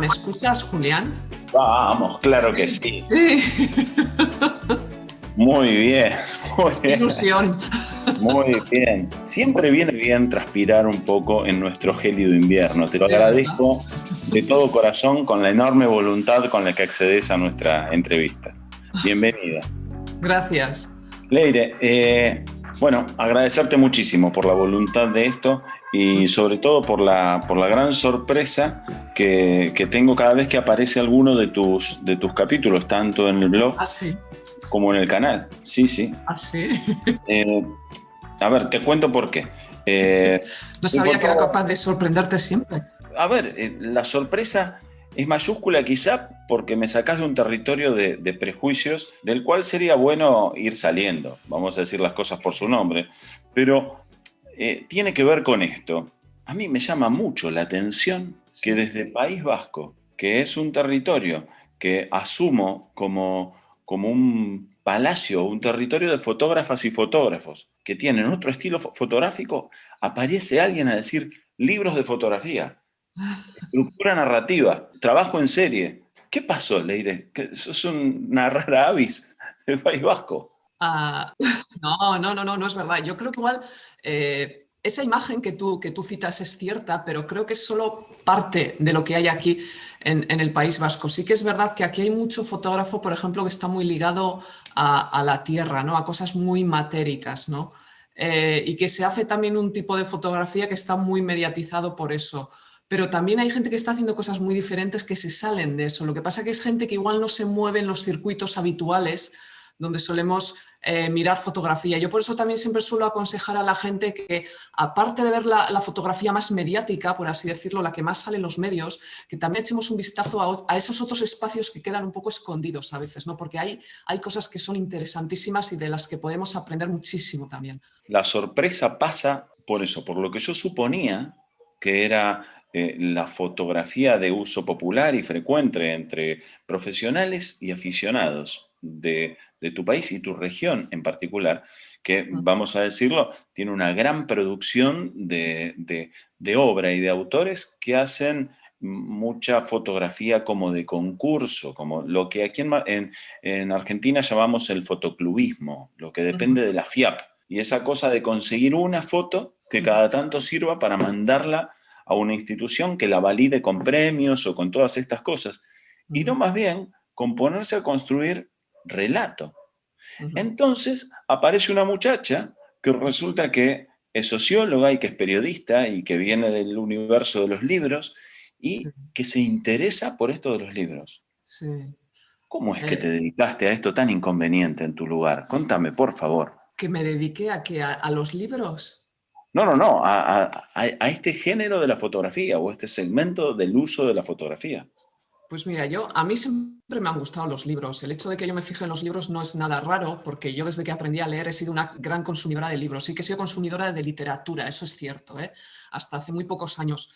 ¿me escuchas, Julián? Vamos, claro que Sí. sí. Sí, Muy bien, muy qué bien, ilusión. muy bien. Siempre viene bien transpirar un poco en nuestro gélido invierno. Te lo Sí, ¿verdad? agradezco de todo corazón con la enorme voluntad con la que accedes a nuestra entrevista. Bienvenida. Gracias. Leire, bueno, agradecerte muchísimo por la voluntad de esto y sobre todo por la gran sorpresa que tengo cada vez que aparece alguno de tus capítulos, tanto en el blog Así, como en el canal. Sí, sí. así. Eh, a ver, te cuento por qué. Eh, No he sabía que era encontrado, capaz de sorprenderte siempre. a ver, la sorpresa es mayúscula quizá porque me sacás de un territorio de prejuicios del cual sería bueno ir saliendo, vamos a decir las cosas por su nombre, pero tiene que ver con esto. A mí me llama mucho la atención que Sí. desde País Vasco, que es un territorio que asumo como un palacio, un territorio de fotógrafas y fotógrafos que tienen otro estilo fotográfico, aparece alguien a decir libros de fotografía. Estructura narrativa, trabajo en serie. ¿Qué pasó, Leire? ¿Que sos una rara avis del País Vasco? Ah, no es verdad. Yo creo que igual esa imagen que tú citas es cierta, pero creo que es solo parte de lo que hay aquí en el País Vasco. Sí que es verdad que aquí hay mucho fotógrafo, por ejemplo, que está muy ligado a la tierra, ¿no? A cosas muy matéricas, ¿no? Y que se hace también un tipo de fotografía que está muy mediatizado por eso. Pero también hay gente que está haciendo cosas muy diferentes que se salen de eso. Lo que pasa que es gente que igual no se mueve en los circuitos habituales donde solemos mirar fotografía. Yo por eso también siempre suelo aconsejar a la gente que, aparte de ver la fotografía más mediática, por así decirlo, la que más sale en los medios, que también echemos un vistazo a esos otros espacios que quedan un poco escondidos a veces, ¿no? Porque hay cosas que son interesantísimas y de las que podemos aprender muchísimo también. La sorpresa pasa por eso, por lo que yo suponía que era la fotografía de uso popular y frecuente entre profesionales y aficionados de tu país y tu región en particular, que, vamos a decirlo, tiene una gran producción de obra y de autores que hacen mucha fotografía como de concurso, como lo que aquí en Argentina llamamos el fotoclubismo, lo que depende de la FIAP. Y esa cosa de conseguir una foto que cada tanto sirva para mandarla a una institución que la valide con premios o con todas estas cosas. Y no más bien con ponerse a construir relato. Entonces aparece una muchacha que resulta que es socióloga y que es periodista y que viene del universo de los libros Sí, y que se interesa por esto de los libros. sí. ¿Cómo es que te Eh, dedicaste a esto tan inconveniente en tu lugar? Contame, por favor. que me dediqué a los libros. No, no, no, a este género de la fotografía o este segmento del uso de la fotografía. Pues mira, a mí siempre me han gustado los libros. El hecho de que yo me fije en los libros no es nada raro, porque yo desde que aprendí a leer he sido una gran consumidora de libros. Sí que he sido consumidora de literatura, eso es cierto, ¿eh? Hasta hace muy pocos años.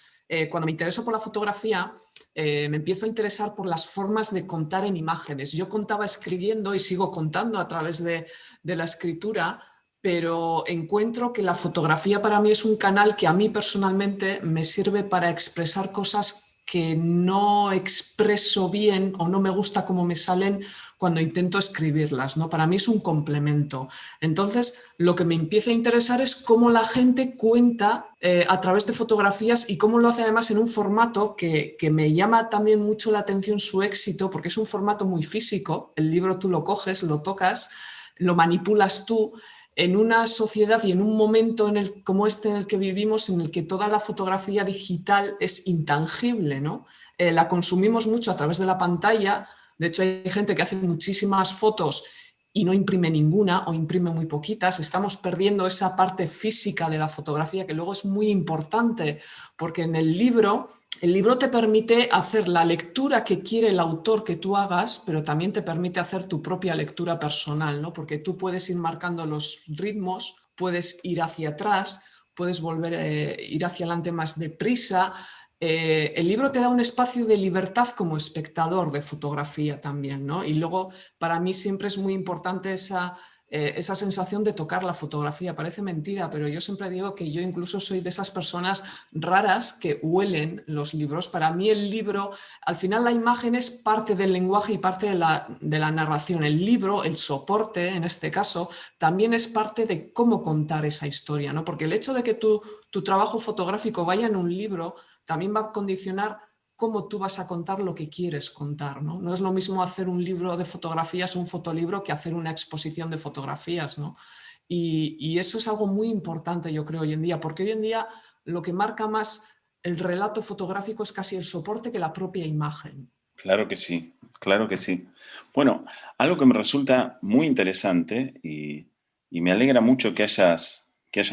Cuando me intereso por la fotografía, me empiezo a interesar por las formas de contar en imágenes. Yo contaba escribiendo y sigo contando a través de la escritura, pero encuentro que la fotografía para mí es un canal que a mí personalmente me sirve para expresar cosas que no expreso bien o no me gusta cómo me salen cuando intento escribirlas, ¿no? Para mí es un complemento. Entonces, lo que me empieza a interesar es cómo la gente cuenta a través de fotografías y cómo lo hace además en un formato que me llama también mucho la atención su éxito, porque es un formato muy físico. El libro tú lo coges, lo tocas, lo manipulas tú en una sociedad y en un momento como este en el que vivimos, en el que toda la fotografía digital es intangible, ¿no? La consumimos mucho a través de la pantalla. De hecho, hay gente que hace muchísimas fotos y no imprime ninguna o imprime muy poquitas. Estamos perdiendo esa parte física de la fotografía que luego es muy importante, porque en el libro te permite hacer la lectura que quiere el autor que tú hagas, pero también te permite hacer tu propia lectura personal, ¿no? Porque tú puedes ir marcando los ritmos, puedes ir hacia atrás, puedes volver ir hacia adelante más deprisa. El libro te da un espacio de libertad como espectador de fotografía también, ¿no? Y luego, para mí siempre es muy importante esa sensación de tocar la fotografía. Parece mentira, pero yo siempre digo que yo incluso soy de esas personas raras que huelen los libros. Para mí el libro, al final la imagen es parte del lenguaje y parte de la narración. El libro, el soporte en este caso, también es parte de cómo contar esa historia, ¿no? Porque el hecho de que tu trabajo fotográfico vaya en un libro también va a condicionar cómo tú vas a contar lo que quieres contar, ¿no? No es lo mismo hacer un libro de fotografías, un fotolibro, que hacer una exposición de fotografías, ¿no? Y eso es algo muy importante, yo creo, hoy en día, porque hoy en día lo que marca más el relato fotográfico es casi el soporte que la propia imagen. Claro que sí, claro que sí. Bueno, algo que me resulta muy interesante y me alegra mucho que hayas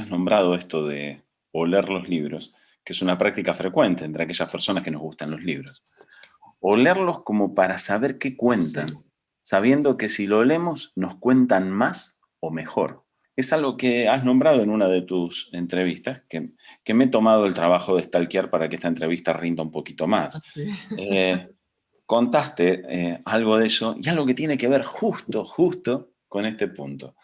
nombrado esto de oler los libros, que es una práctica frecuente entre aquellas personas que nos gustan los libros. Olerlos como para saber qué cuentan, Sí, sabiendo que si lo leemos nos cuentan más o mejor. Es algo que has nombrado en una de tus entrevistas, que me he tomado el trabajo de stalkear para que esta entrevista rinda un poquito más. así. Eh, Contaste algo de eso y algo que tiene que ver justo con este punto.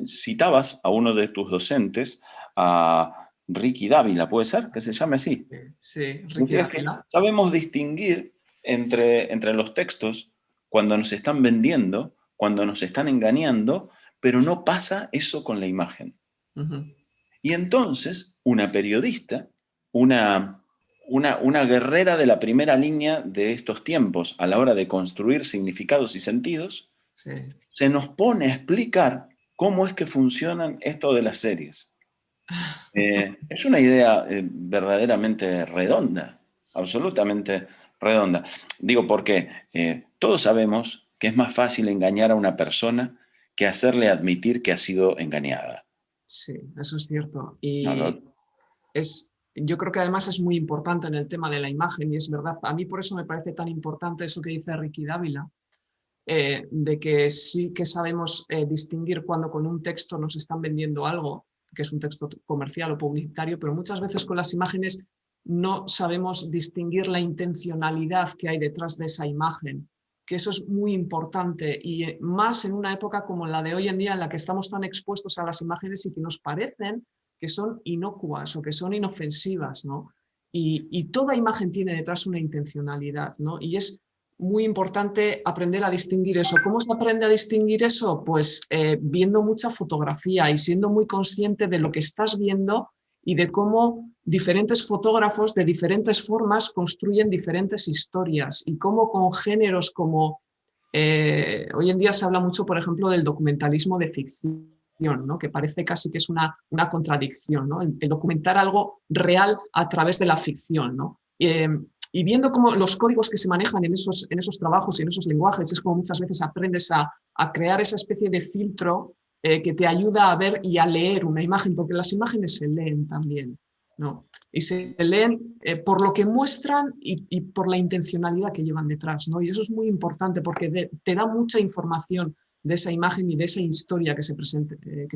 Citabas a uno de tus docentes, a Ricky Dávila, ¿puede ser que se llame así? Sí, Ricky Decías que Dávila. sabemos distinguir entre los textos cuando nos están vendiendo, cuando nos están engañando, pero no pasa eso con la imagen. Ujú. Y entonces, una periodista, una, una guerrera de la primera línea de estos tiempos a la hora de construir significados y sentidos, Sí. se nos pone a explicar cómo es que funcionan esto de las series. Es una idea verdaderamente redonda, absolutamente redonda. Digo porque todos sabemos que es más fácil engañar a una persona que hacerle admitir que ha sido engañada. Sí, eso es cierto. ¿No? Y yo creo que además es muy importante en el tema de la imagen, y es verdad, a mí por eso me parece tan importante eso que dice Ricky Dávila, de que sí que sabemos distinguir cuando con un texto nos están vendiendo algo, que es un texto comercial o publicitario, pero muchas veces con las imágenes no sabemos distinguir la intencionalidad que hay detrás de esa imagen, que eso es muy importante, y más en una época como la de hoy en día, en la que estamos tan expuestos a las imágenes y que nos parecen que son inocuas o que son inofensivas, ¿no? Y toda imagen tiene detrás una intencionalidad, ¿no? Y es muy importante aprender a distinguir eso. ¿Cómo se aprende a distinguir eso? Pues viendo mucha fotografía y siendo muy consciente de lo que estás viendo y de cómo diferentes fotógrafos de diferentes formas construyen diferentes historias y cómo con géneros como hoy en día se habla mucho, por ejemplo, del documentalismo de ficción, ¿no? Que parece casi que es una contradicción, ¿no? El documentar algo real a través de la ficción, ¿no? Y viendo cómo los códigos que se manejan en esos trabajos y en esos lenguajes, es como muchas veces aprendes a crear esa especie de filtro que te ayuda a ver y a leer una imagen, porque las imágenes se leen también, ¿no? Y se leen por lo que muestran y por la intencionalidad que llevan detrás, ¿no? Y eso es muy importante porque te da mucha información de esa imagen y de esa historia que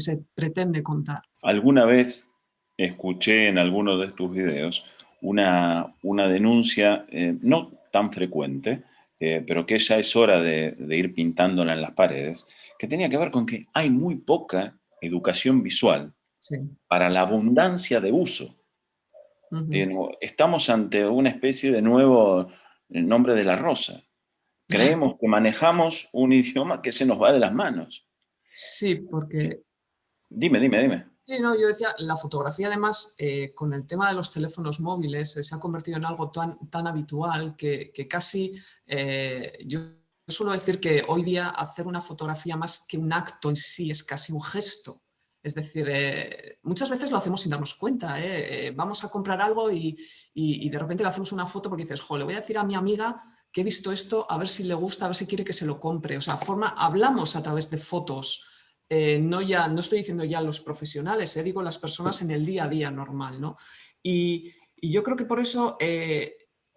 se pretende contar. Alguna vez escuché en alguno de tus videos una denuncia no tan frecuente, pero que ya es hora de ir pintándola en las paredes, que tenía que ver con que hay muy poca educación visual Sí. para la abundancia de uso. Uh-huh. Estamos ante una especie de nuevo nombre de la rosa. Creemos que manejamos un idioma que se nos va de las manos. Sí, Sí. porque Dime. sí, no, yo decía, la fotografía además, con el tema de los teléfonos móviles, se ha convertido en algo tan habitual que casi, yo suelo decir que hoy día hacer una fotografía más que un acto en sí es casi un gesto. Es decir, muchas veces lo hacemos sin darnos cuenta. Vamos a comprar algo y de repente le hacemos una foto porque dices, jo, le voy a decir a mi amiga que he visto esto, a ver si le gusta, a ver si quiere que se lo compre. O sea, hablamos a través de fotos. No estoy diciendo ya los profesionales, digo las personas en el día a día normal, ¿no? Y yo creo que por eso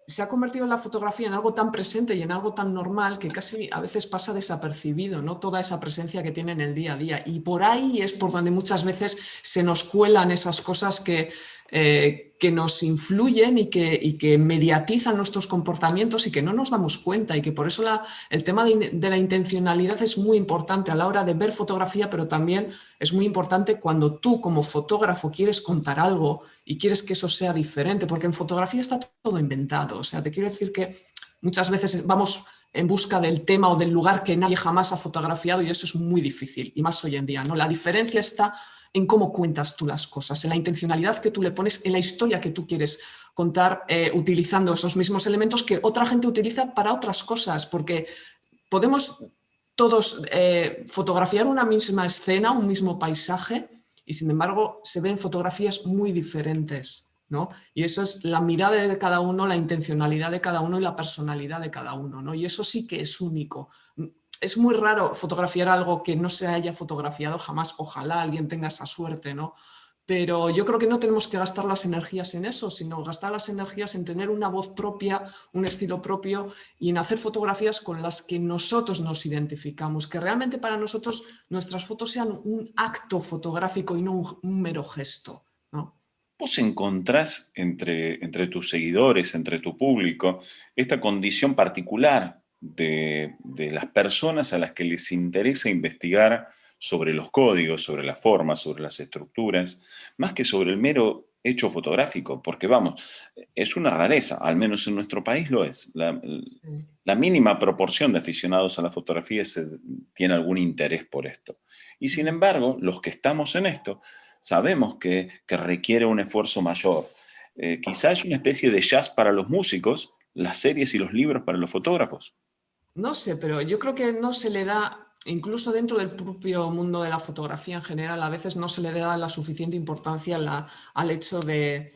se ha convertido la fotografía en algo tan presente y en algo tan normal que casi a veces pasa desapercibido, ¿no? Toda esa presencia que tiene en el día a día. Y por ahí es por donde muchas veces se nos cuelan esas cosas que que nos influyen y que mediatizan nuestros comportamientos y que no nos damos cuenta, y que por eso el tema de la intencionalidad es muy importante a la hora de ver fotografía, pero también es muy importante cuando tú como fotógrafo quieres contar algo y quieres que eso sea diferente, porque en fotografía está todo inventado. O sea, te quiero decir que muchas veces vamos en busca del tema o del lugar que nadie jamás ha fotografiado, y eso es muy difícil, y más hoy en día, ¿no? La diferencia está en cómo cuentas tú las cosas, en la intencionalidad que tú le pones, en la historia que tú quieres contar, utilizando esos mismos elementos que otra gente utiliza para otras cosas, porque podemos todos fotografiar una misma escena, un mismo paisaje, y sin embargo se ven fotografías muy diferentes, ¿no? Y eso es la mirada de cada uno, la intencionalidad de cada uno y la personalidad de cada uno, ¿no? Y eso sí que es único. Es muy raro fotografiar algo que no se haya fotografiado jamás. Ojalá alguien tenga esa suerte, ¿no? Pero yo creo que no tenemos que gastar las energías en eso, sino gastar las energías en tener una voz propia, un estilo propio, y en hacer fotografías con las que nosotros nos identificamos, que realmente para nosotros nuestras fotos sean un acto fotográfico y no un mero gesto, ¿no? ¿Vos encontrás entre tus seguidores, entre tu público, esta condición particular de las personas a las que les interesa investigar sobre los códigos, sobre las formas, sobre las estructuras, más que sobre el mero hecho fotográfico? Porque vamos, es una rareza, al menos en nuestro país lo es. Sí. La mínima proporción de aficionados a la fotografía tiene algún interés por esto. Y sin embargo, los que estamos en esto, sabemos que requiere un esfuerzo mayor. Quizá es una especie de jazz para los músicos, las series y los libros para los fotógrafos. No sé, pero yo creo que no se le da, incluso dentro del propio mundo de la fotografía en general, a veces no se le da la suficiente importancia al hecho de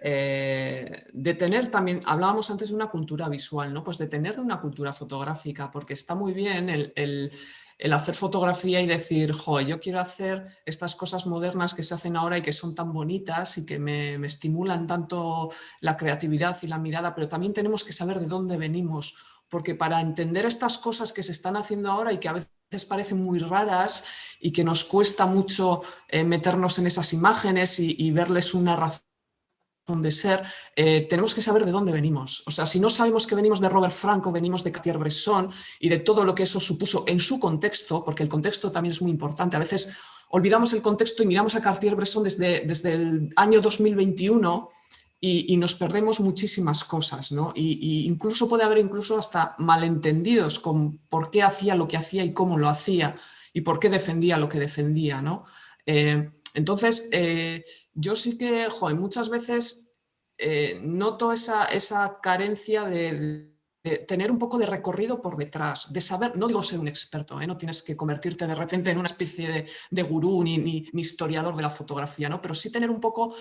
tener también, hablábamos antes de una cultura visual, ¿no? Pues de tener una cultura fotográfica, porque está muy bien el hacer fotografía y decir, jo, yo quiero hacer estas cosas modernas que se hacen ahora y que son tan bonitas y que me estimulan tanto la creatividad y la mirada, pero también tenemos que saber de dónde venimos, porque para entender estas cosas que se están haciendo ahora y que a veces parecen muy raras y que nos cuesta mucho meternos en esas imágenes y verles una razón de ser, tenemos que saber de dónde venimos. O sea, si no sabemos que venimos de Robert Franco, venimos de Cartier-Bresson y de todo lo que eso supuso en su contexto, porque el contexto también es muy importante. A veces olvidamos el contexto y miramos a Cartier-Bresson desde el año 2021 y nos perdemos muchísimas cosas, ¿no? Y incluso puede haber incluso hasta malentendidos con por qué hacía lo que hacía y cómo lo hacía y por qué defendía lo que defendía, ¿no? Entonces, yo sí que, joder, muchas veces noto esa carencia de tener un poco de recorrido por detrás, de saber, no digo ser un experto, no tienes que convertirte de repente en una especie de gurú ni historiador de la fotografía, ¿no? Pero sí tener un poco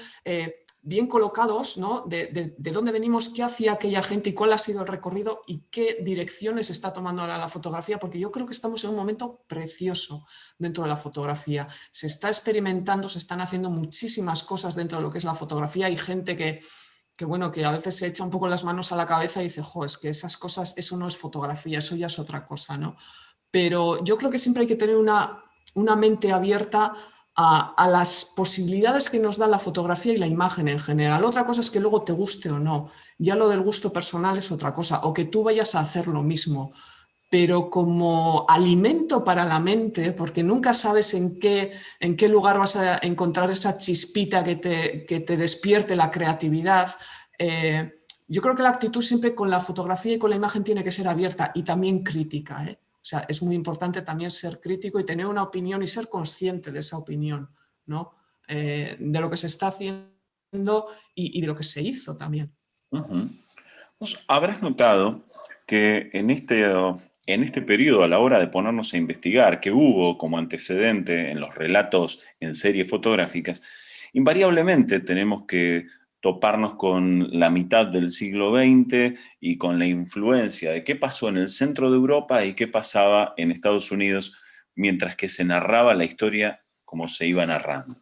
bien colocados, ¿no? De dónde venimos, qué hacía aquella gente y cuál ha sido el recorrido y qué direcciones está tomando ahora la fotografía, porque yo creo que estamos en un momento precioso dentro de la fotografía. Se está experimentando, se están haciendo muchísimas cosas dentro de lo que es la fotografía. Hay gente bueno, que a veces se echa un poco las manos a la cabeza y dice, jo, es que esas cosas, eso no es fotografía, eso ya es otra cosa, ¿no? Pero yo creo que siempre hay que tener una mente abierta a las posibilidades que nos da la fotografía y la imagen en general. Otra cosa es que luego te guste o no. Ya lo del gusto personal es otra cosa, o que tú vayas a hacer lo mismo. Pero como alimento para la mente, porque nunca sabes en qué lugar vas a encontrar esa chispita que te despierte la creatividad. Yo creo que la actitud siempre con la fotografía y con la imagen tiene que ser abierta y también crítica, ¿eh? O sea, es muy importante también ser crítico y tener una opinión y ser consciente de esa opinión, ¿no? De lo que se está haciendo y de lo que se hizo también. Ujú. Vos habrás notado que en este periodo, a la hora de ponernos a investigar, que hubo como antecedente en los relatos en series fotográficas, invariablemente tenemos que toparnos con la mitad del siglo XX y con la influencia de qué pasó en el centro de Europa y qué pasaba en Estados Unidos mientras que se narraba la historia como se iba narrando.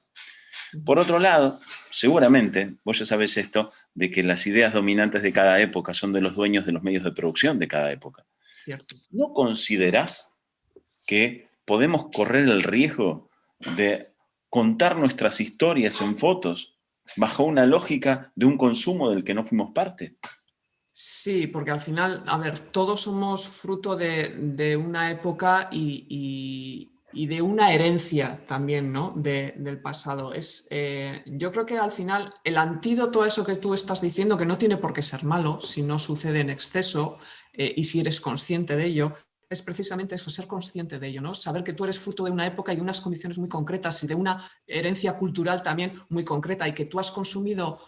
Por otro lado, seguramente, vos ya sabés esto, de que las ideas dominantes de cada época son de los dueños de los medios de producción de cada época. Cierto. ¿No considerás que podemos correr el riesgo de contar nuestras historias en fotos bajo una lógica de un consumo del que no fuimos parte. Sí, porque al final, a ver, todos somos fruto de una época y de una herencia también, ¿no? Del pasado. Yo creo que al final el antídoto a eso que tú estás diciendo, que no tiene por qué ser malo si no sucede en exceso y si eres consciente de ello, es precisamente eso, ser consciente de ello, ¿no? Saber que tú eres fruto de una época y de unas condiciones muy concretas y de una herencia cultural también muy concreta y que tú has consumido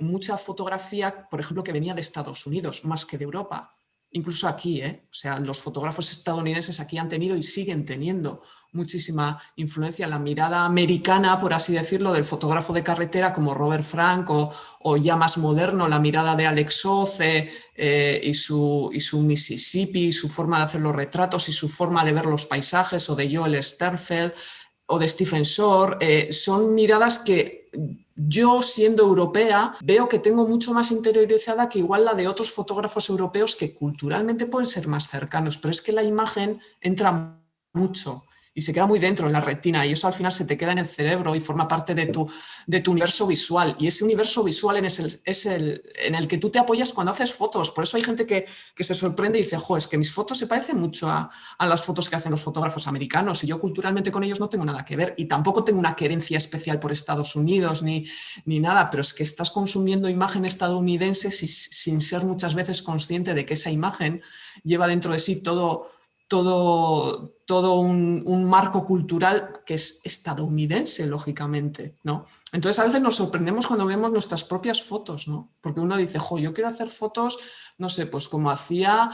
mucha fotografía, por ejemplo, que venía de Estados Unidos, más que de Europa. Incluso aquí, o sea, los fotógrafos estadounidenses aquí han tenido y siguen teniendo muchísima influencia en la mirada americana, por así decirlo, del fotógrafo de carretera como Robert Frank o ya más moderno, la mirada de Alex Oz y su Mississippi, su forma de hacer los retratos y su forma de ver los paisajes, o de Joel Sternfeld o de Stephen Shore. Son miradas que yo, siendo europea, veo que tengo mucho más interiorizada que igual la de otros fotógrafos europeos que culturalmente pueden ser más cercanos, pero es que la imagen entra mucho y se queda muy dentro en la retina y eso al final se te queda en el cerebro y forma parte de tu universo visual, y ese universo visual es el en el que tú te apoyas cuando haces fotos. Por eso hay gente que se sorprende y dice, jo, es que mis fotos se parecen mucho a las fotos que hacen los fotógrafos americanos y yo culturalmente con ellos no tengo nada que ver y tampoco tengo una querencia especial por Estados Unidos ni nada, pero es que estás consumiendo imagen estadounidense sin ser muchas veces consciente de que esa imagen lleva dentro de sí todo un marco cultural que es estadounidense, lógicamente, ¿no? Entonces a veces nos sorprendemos cuando vemos nuestras propias fotos, ¿no? Porque uno dice, jo, yo quiero hacer fotos, no sé, pues como hacía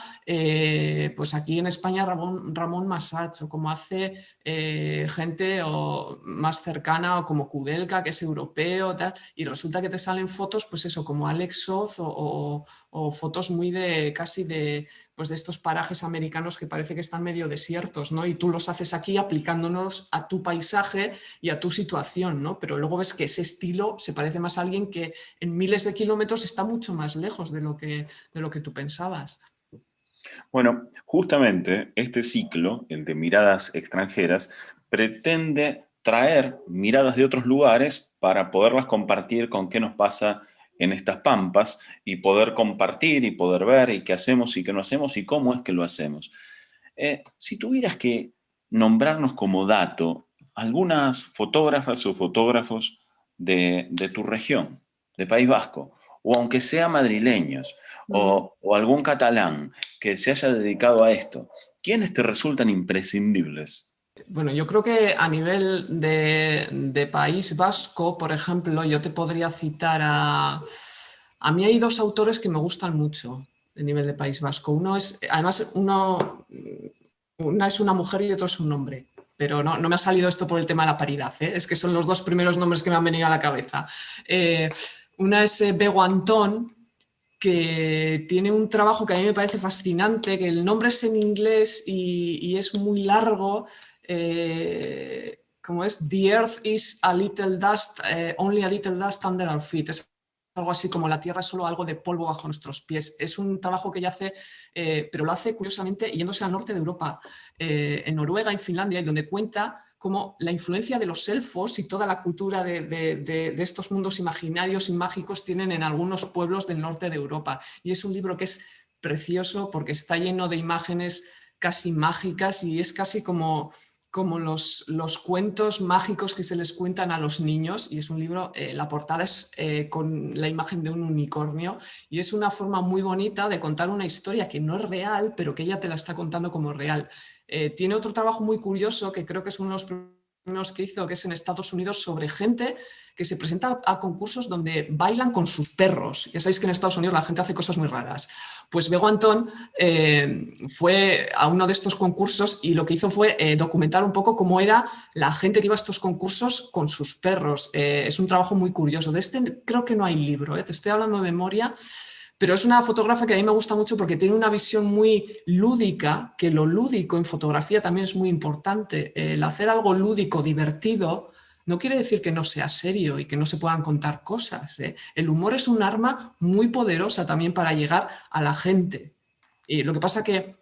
pues aquí en España Ramón Masach, o como hace gente más cercana, o como Kudelka, que es europeo, tal, y resulta que te salen fotos, pues eso, como Alex Oz o fotos muy casi de estos parajes americanos que parece que están medio desiertos, ¿no? Y tú los haces aquí aplicándonos a tu paisaje y a tu situación, ¿no? Pero luego ves que ese estilo se parece más a alguien que en miles de kilómetros está mucho más lejos de lo que tú pensabas. Bueno, justamente este ciclo, el de miradas extranjeras, pretende traer miradas de otros lugares para poderlas compartir con qué nos pasa en estas pampas y poder compartir y poder ver y qué hacemos y qué no hacemos y cómo es que lo hacemos. Si tuvieras que nombrarnos como dato algunas fotógrafas o fotógrafos de tu región, de País Vasco, o aunque sea madrileños, o algún catalán que se haya dedicado a esto, ¿quiénes te resultan imprescindibles? Bueno, yo creo que a nivel de País Vasco, por ejemplo, yo te podría citar a mí hay dos autores que me gustan mucho a nivel de País Vasco. Una es una mujer y otro es un hombre, pero no me ha salido esto por el tema de la paridad, ¿eh? Es que son los dos primeros nombres que me han venido a la cabeza. Una es Bego Antón, que tiene un trabajo que a mí me parece fascinante, que el nombre es en inglés y es muy largo, como es The Earth is a little dust, only a little dust under our feet. Es algo así como la tierra es solo algo de polvo bajo nuestros pies. Es un trabajo que ella hace, pero lo hace curiosamente yéndose al norte de Europa, en Noruega, en Finlandia, y donde cuenta como la influencia de los elfos y toda la cultura de estos mundos imaginarios y mágicos tienen en algunos pueblos del norte de Europa. Y es un libro que es precioso porque está lleno de imágenes casi mágicas y es casi como los cuentos mágicos que se les cuentan a los niños, y es un libro, la portada es con la imagen de un unicornio y es una forma muy bonita de contar una historia que no es real, pero que ella te la está contando como real. Tiene otro trabajo muy curioso que creo que es uno de los primeros que hizo, que es en Estados Unidos, sobre gente que se presenta a concursos donde bailan con sus perros. Ya sabéis que en Estados Unidos la gente hace cosas muy raras. Pues Bego Antón fue a uno de estos concursos y lo que hizo fue documentar un poco cómo era la gente que iba a estos concursos con sus perros. Es un trabajo muy curioso. De este creo que no hay libro, te estoy hablando de memoria, pero es una fotógrafa que a mí me gusta mucho porque tiene una visión muy lúdica, que lo lúdico en fotografía también es muy importante. El hacer algo lúdico, divertido, no quiere decir que no sea serio y que no se puedan contar cosas, ¿eh? El humor es un arma muy poderosa también para llegar a la gente. Lo que pasa que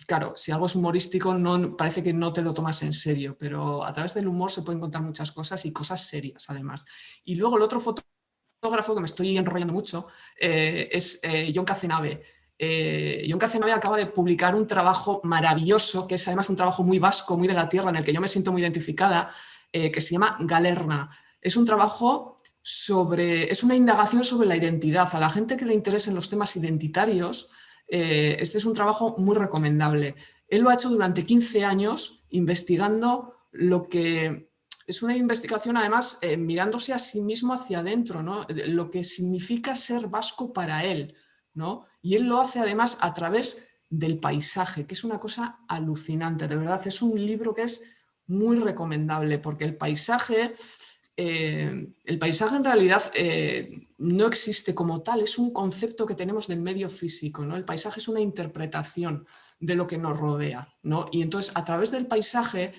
claro, si algo es humorístico no, parece que no te lo tomas en serio, pero a través del humor se pueden contar muchas cosas y cosas serias además. Y luego el otro fotógrafo que me estoy enrollando mucho es Jon Cazenave. Jon Cazenave acaba de publicar un trabajo maravilloso, que es además un trabajo muy vasco, muy de la tierra, en el que yo me siento muy identificada, que se llama Galerna. Es un trabajo es una indagación sobre la identidad. A la gente que le interesen los temas identitarios, este es un trabajo muy recomendable. Él lo ha hecho durante 15 años investigando lo que... Es una investigación además mirándose a sí mismo hacia adentro, ¿no? Lo que significa ser vasco para él, ¿no? Y él lo hace además a través del paisaje, que es una cosa alucinante, de verdad. Es un libro que es muy recomendable porque el paisaje en realidad no existe como tal, es un concepto que tenemos del medio físico, ¿no? El paisaje es una interpretación de lo que nos rodea, ¿no? Y entonces a través del paisaje,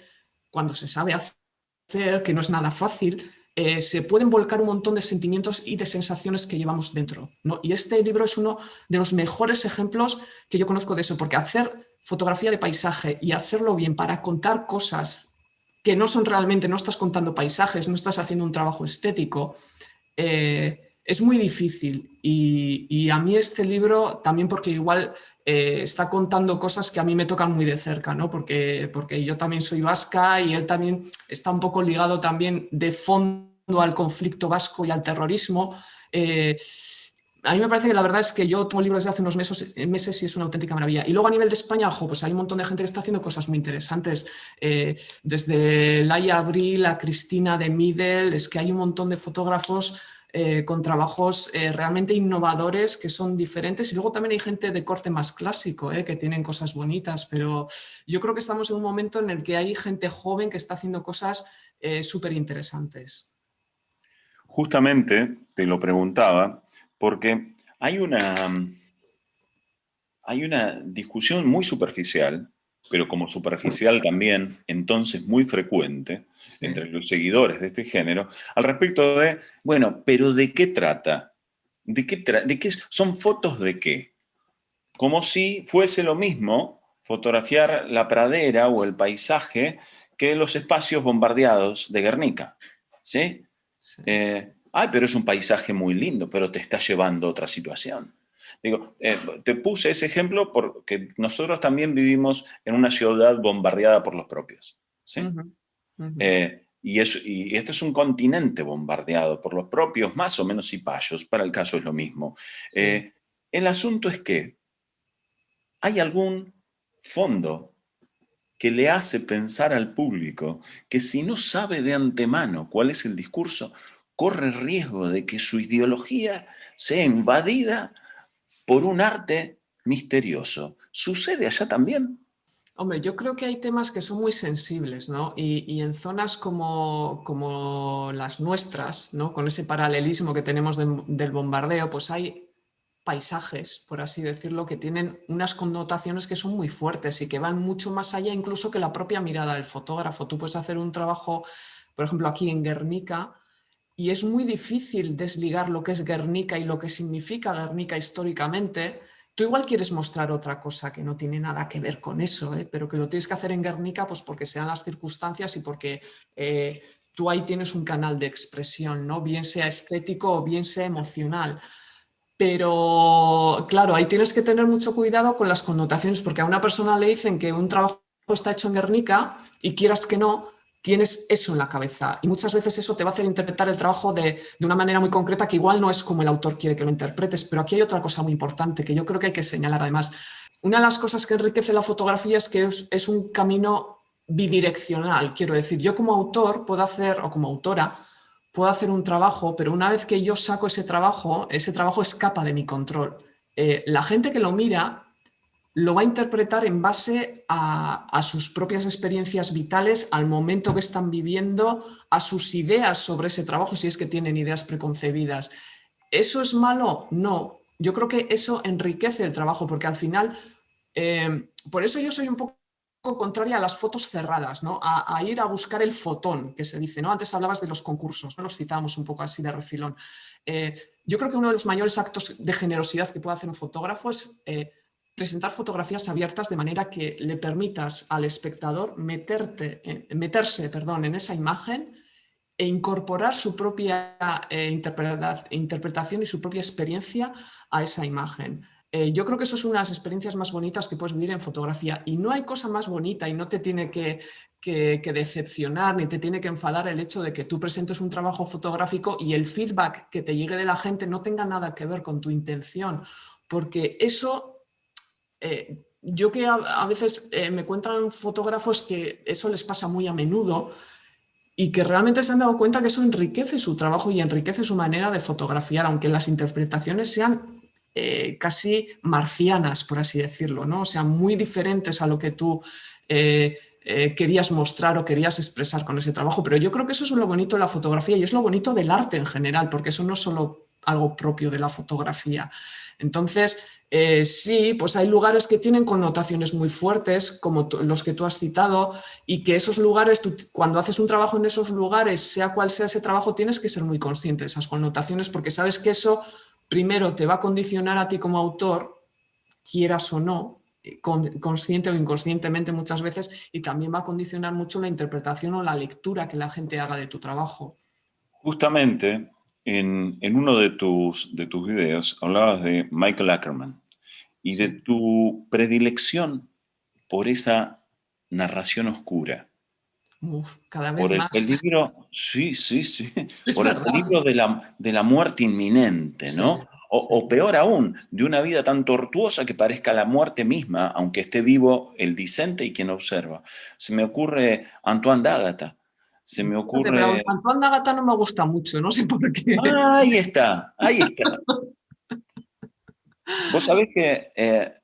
cuando se sabe hacer, que no es nada fácil, se pueden volcar un montón de sentimientos y de sensaciones que llevamos dentro, ¿no? Y este libro es uno de los mejores ejemplos que yo conozco de eso, porque hacer fotografía de paisaje y hacerlo bien para contar cosas que no son realmente, no estás contando paisajes, no estás haciendo un trabajo estético, es muy difícil. Y a mí este libro, también porque igual está contando cosas que a mí me tocan muy de cerca, ¿no? Porque yo también soy vasca y él también está un poco ligado también de fondo al conflicto vasco y al terrorismo. A mí me parece que la verdad es que yo tomo libros desde hace unos meses y es una auténtica maravilla. Y luego a nivel de España, ojo, pues hay un montón de gente que está haciendo cosas muy interesantes. Desde Laia Abril a Cristina de Middle, es que hay un montón de fotógrafos con trabajos realmente innovadores que son diferentes. Y luego también hay gente de corte más clásico, que tienen cosas bonitas. Pero yo creo que estamos en un momento en el que hay gente joven que está haciendo cosas súper interesantes. Justamente te lo preguntaba porque hay una discusión muy superficial, pero como superficial también, entonces muy frecuente, Sí. entre los seguidores de este género, al respecto de, bueno, pero ¿de qué trata? ¿De qué son fotos de qué? Como si fuese lo mismo fotografiar la pradera o el paisaje que los espacios bombardeados de Guernica, ¿sí? Sí. Ay, pero es un paisaje muy lindo, pero te está llevando a otra situación. Digo, te puse ese ejemplo porque nosotros también vivimos en una ciudad bombardeada por los propios, ¿sí? Uh-huh, uh-huh. Y este es un continente bombardeado por los propios, más o menos cipayos, para el caso es lo mismo. Sí. El asunto es que hay algún fondo que le hace pensar al público que si no sabe de antemano cuál es el discurso, corre riesgo de que su ideología sea invadida por un arte misterioso. ¿Sucede allá también? Hombre, yo creo que hay temas que son muy sensibles, ¿no? Y en zonas como las nuestras, ¿no? Con ese paralelismo que tenemos del bombardeo, pues hay paisajes, por así decirlo, que tienen unas connotaciones que son muy fuertes y que van mucho más allá incluso que la propia mirada del fotógrafo. Tú puedes hacer un trabajo, por ejemplo, aquí en Guernica, y es muy difícil desligar lo que es Guernica y lo que significa Guernica históricamente. Tú igual quieres mostrar otra cosa que no tiene nada que ver con eso, pero que lo tienes que hacer en Guernica pues porque sean las circunstancias y porque tú ahí tienes un canal de expresión, ¿no? Bien sea estético o bien sea emocional. Pero claro, ahí tienes que tener mucho cuidado con las connotaciones, porque a una persona le dicen que un trabajo está hecho en Guernica y quieras que no, tienes eso en la cabeza. Y muchas veces eso te va a hacer interpretar el trabajo de una manera muy concreta que igual no es como el autor quiere que lo interpretes. Pero aquí hay otra cosa muy importante que yo creo que hay que señalar además. Una de las cosas que enriquece la fotografía es que es un camino bidireccional. Quiero decir, yo como autor puedo hacer, o como autora, puedo hacer un trabajo, pero una vez que yo saco ese trabajo escapa de mi control. La gente que lo mira lo va a interpretar en base a sus propias experiencias vitales, al momento que están viviendo, a sus ideas sobre ese trabajo, si es que tienen ideas preconcebidas. ¿Eso es malo? No. Yo creo que eso enriquece el trabajo, porque al final, por eso yo soy un poco contraria a las fotos cerradas, ¿no? A ir a buscar el fotón, que se dice, ¿no? Antes hablabas de los concursos, ¿no? Los citábamos un poco así de refilón. Yo creo que uno de los mayores actos de generosidad que puede hacer un fotógrafo es presentar fotografías abiertas de manera que le permitas al espectador meterse en esa imagen e incorporar su propia interpretación y su propia experiencia a esa imagen. Yo creo que eso es una de las experiencias más bonitas que puedes vivir en fotografía, y no hay cosa más bonita y no te tiene que decepcionar ni te tiene que enfadar el hecho de que tú presentes un trabajo fotográfico y el feedback que te llegue de la gente no tenga nada que ver con tu intención, porque eso, yo que a veces me cuentan fotógrafos que eso les pasa muy a menudo y que realmente se han dado cuenta que eso enriquece su trabajo y enriquece su manera de fotografiar, aunque las interpretaciones sean casi marcianas, por así decirlo, ¿no? O sea, muy diferentes a lo que tú querías mostrar o querías expresar con ese trabajo. Pero yo creo que eso es lo bonito de la fotografía y es lo bonito del arte en general, porque eso no es solo algo propio de la fotografía. Entonces, sí, pues hay lugares que tienen connotaciones muy fuertes, como los que tú has citado, y que esos lugares, tú, cuando haces un trabajo en esos lugares, sea cual sea ese trabajo, tienes que ser muy consciente de esas connotaciones, porque sabes que eso primero te va a condicionar a ti como autor, quieras o no, consciente o inconscientemente muchas veces, y también va a condicionar mucho la interpretación o la lectura que la gente haga de tu trabajo. Justamente en uno de tus videos hablabas de Michael Ackerman y de Sí. tu predilección por esa narración oscura, Uf, cada vez por el más. peligro, sí, sí, sí, Sí, es por el verdad. peligro de la muerte inminente, Sí, ¿no? sí. O peor aún, de una vida tan tortuosa que parezca la muerte misma, aunque esté vivo el discente y quien observa. Se me ocurre Antoine d'Ágata, se me Fíjate, pero ocurre... Antoine Nagata no me gusta mucho, no sé por qué. Ah, ahí está, ahí está. Vos sabés que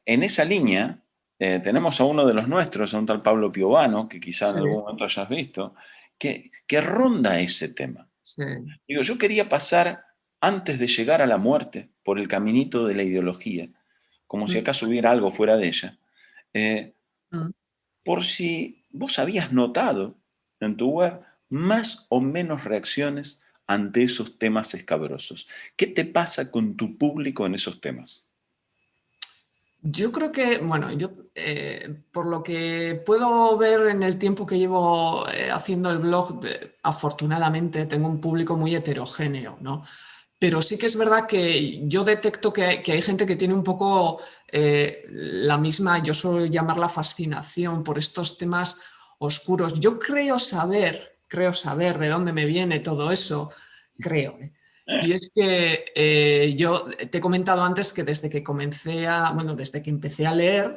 en esa línea tenemos a uno de los nuestros, a un tal Pablo Piovano, que quizás Sí, en algún momento hayas visto, que ronda ese tema. sí. Digo, yo quería pasar antes de llegar a la muerte por el caminito de la ideología, como si Mm, acaso hubiera algo fuera de ella, eh, mm. por si vos habías notado en tu web más o menos reacciones ante esos temas escabrosos. ¿Qué te pasa con tu público en esos temas? Yo creo que, bueno, yo por lo que puedo ver en el tiempo que llevo haciendo el blog, afortunadamente tengo un público muy heterogéneo, ¿no? Pero sí que es verdad que yo detecto que hay gente que tiene un poco la misma, yo suelo llamarla fascinación por estos temas oscuros. Yo creo saber de dónde me viene todo eso, creo. Y es que yo te he comentado antes que desde que desde que empecé a leer,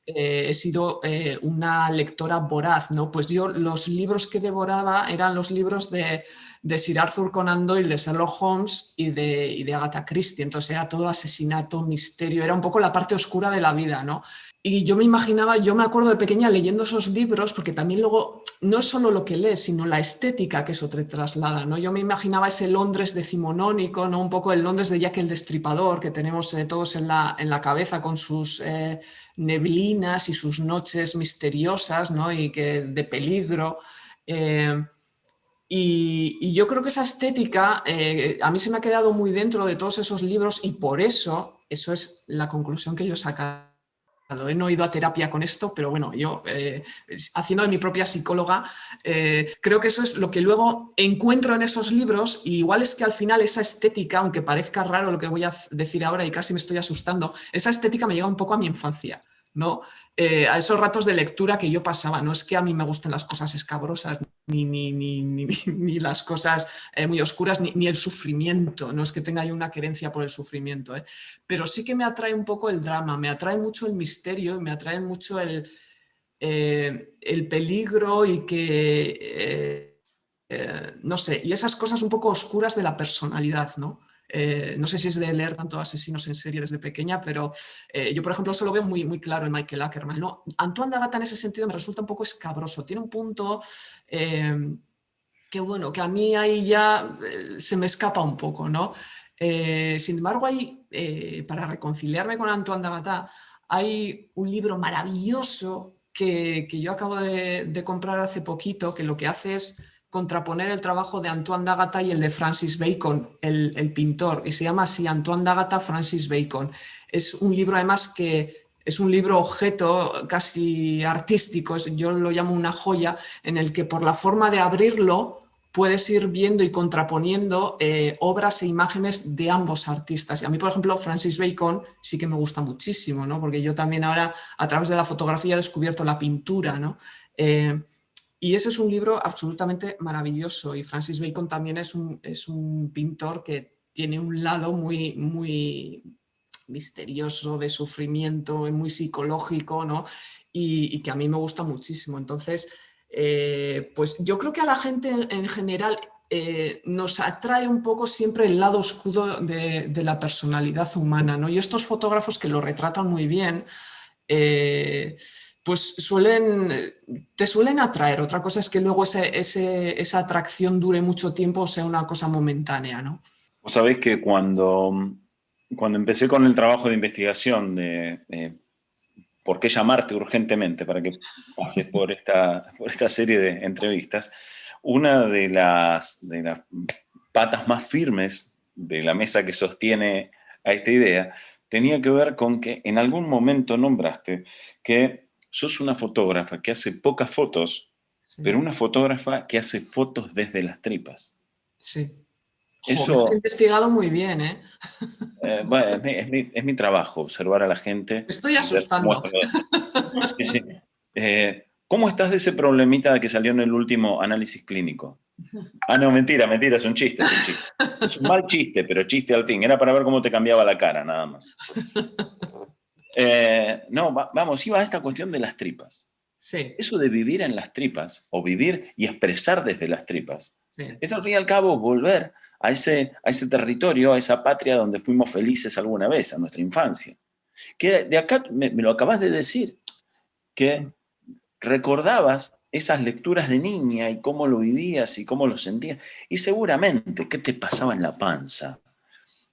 he sido una lectora voraz, ¿no? Pues yo los libros que devoraba eran los libros de Sir Arthur Conan Doyle, de Sherlock Holmes y de Agatha Christie. Entonces era todo asesinato, misterio, era un poco la parte oscura de la vida, ¿no? Y yo me imaginaba, yo me acuerdo de pequeña leyendo esos libros, porque también luego no es solo lo que lees, sino la estética que eso te traslada, ¿no? Yo me imaginaba ese Londres decimonónico, ¿no? Un poco el Londres de Jack el Destripador, que tenemos todos en la cabeza con sus neblinas y sus noches misteriosas, ¿no? Y que de peligro. Eh, y yo creo que esa estética a mí se me ha quedado muy dentro de todos esos libros y por eso es la conclusión que yo he sacado. He no ido a terapia con esto, pero bueno, yo haciendo de mi propia psicóloga, creo que eso es lo que luego encuentro en esos libros y igual es que al final esa estética, aunque parezca raro lo que voy a decir ahora y casi me estoy asustando, esa estética me llega un poco a mi infancia, ¿no? A esos ratos de lectura que yo pasaba. No es que a mí me gusten las cosas escabrosas, ni las cosas muy oscuras, ni el sufrimiento. No es que tenga yo una querencia por el sufrimiento, pero sí que me atrae un poco el drama, me atrae mucho el misterio y me atrae mucho el peligro y que, no sé, y esas cosas un poco oscuras de la personalidad, ¿no? No sé si es de leer tanto asesinos en serie desde pequeña, pero yo, por ejemplo, eso lo veo muy, muy claro en Michael Ackerman, ¿no? Antoine de Agata en ese sentido me resulta un poco escabroso. Tiene un punto que, bueno, que a mí ahí ya se me escapa un poco, ¿no? Sin embargo, para reconciliarme con Antoine de Agata, hay un libro maravilloso que yo acabo de comprar hace poquito, que lo que hace es contraponer el trabajo de Antoine d'Agata y el de Francis Bacon, el pintor, y se llama así, Antoine d'Agata, Francis Bacon. Es un libro además que es un libro objeto casi artístico, yo lo llamo una joya, en el que por la forma de abrirlo puedes ir viendo y contraponiendo obras e imágenes de ambos artistas. Y a mí, por ejemplo, Francis Bacon sí que me gusta muchísimo, ¿no? Porque yo también ahora, a través de la fotografía, he descubierto la pintura, ¿no? Y ese es un libro absolutamente maravilloso. Y Francis Bacon también es un pintor que tiene un lado muy, muy misterioso, de sufrimiento, muy psicológico, ¿no? Y que a mí me gusta muchísimo. Entonces, pues yo creo que a la gente en general nos atrae un poco siempre el lado oscuro de la personalidad humana, ¿no? Y estos fotógrafos que lo retratan muy bien, pues te suelen atraer. Otra cosa es que luego esa atracción dure mucho tiempo o sea una cosa momentánea, ¿no? Vos sabés que cuando empecé con el trabajo de investigación de por qué llamarte urgentemente para que pases por esta serie de entrevistas, una de las patas más firmes de la mesa que sostiene a esta idea tenía que ver con que en algún momento nombraste que sos una fotógrafa que hace pocas fotos, pero Sí, una fotógrafa que hace fotos desde las tripas. sí. Jo, me has Eso, investigado muy bien, ¿eh? bueno, es mi trabajo, observar a la gente Me estoy y ver cómo es. asustando. Sí, sí. ¿Cómo estás de ese problemita que salió en el último análisis clínico? Ah, no, mentira, mentira, es un chiste, es un chiste. Es un mal chiste, pero chiste al fin. Era para ver cómo te cambiaba la cara, nada más. No, vamos, iba a esta cuestión de las tripas. Sí, Eso de vivir en las tripas, o vivir y expresar desde las tripas, sí. es al fin y al cabo volver a ese territorio, a esa patria donde fuimos felices alguna vez, a nuestra infancia. Que de acá me lo acabas de decir, que recordabas esas lecturas de niña y cómo lo vivías y cómo lo sentías. Y seguramente, ¿qué te pasaba en la panza?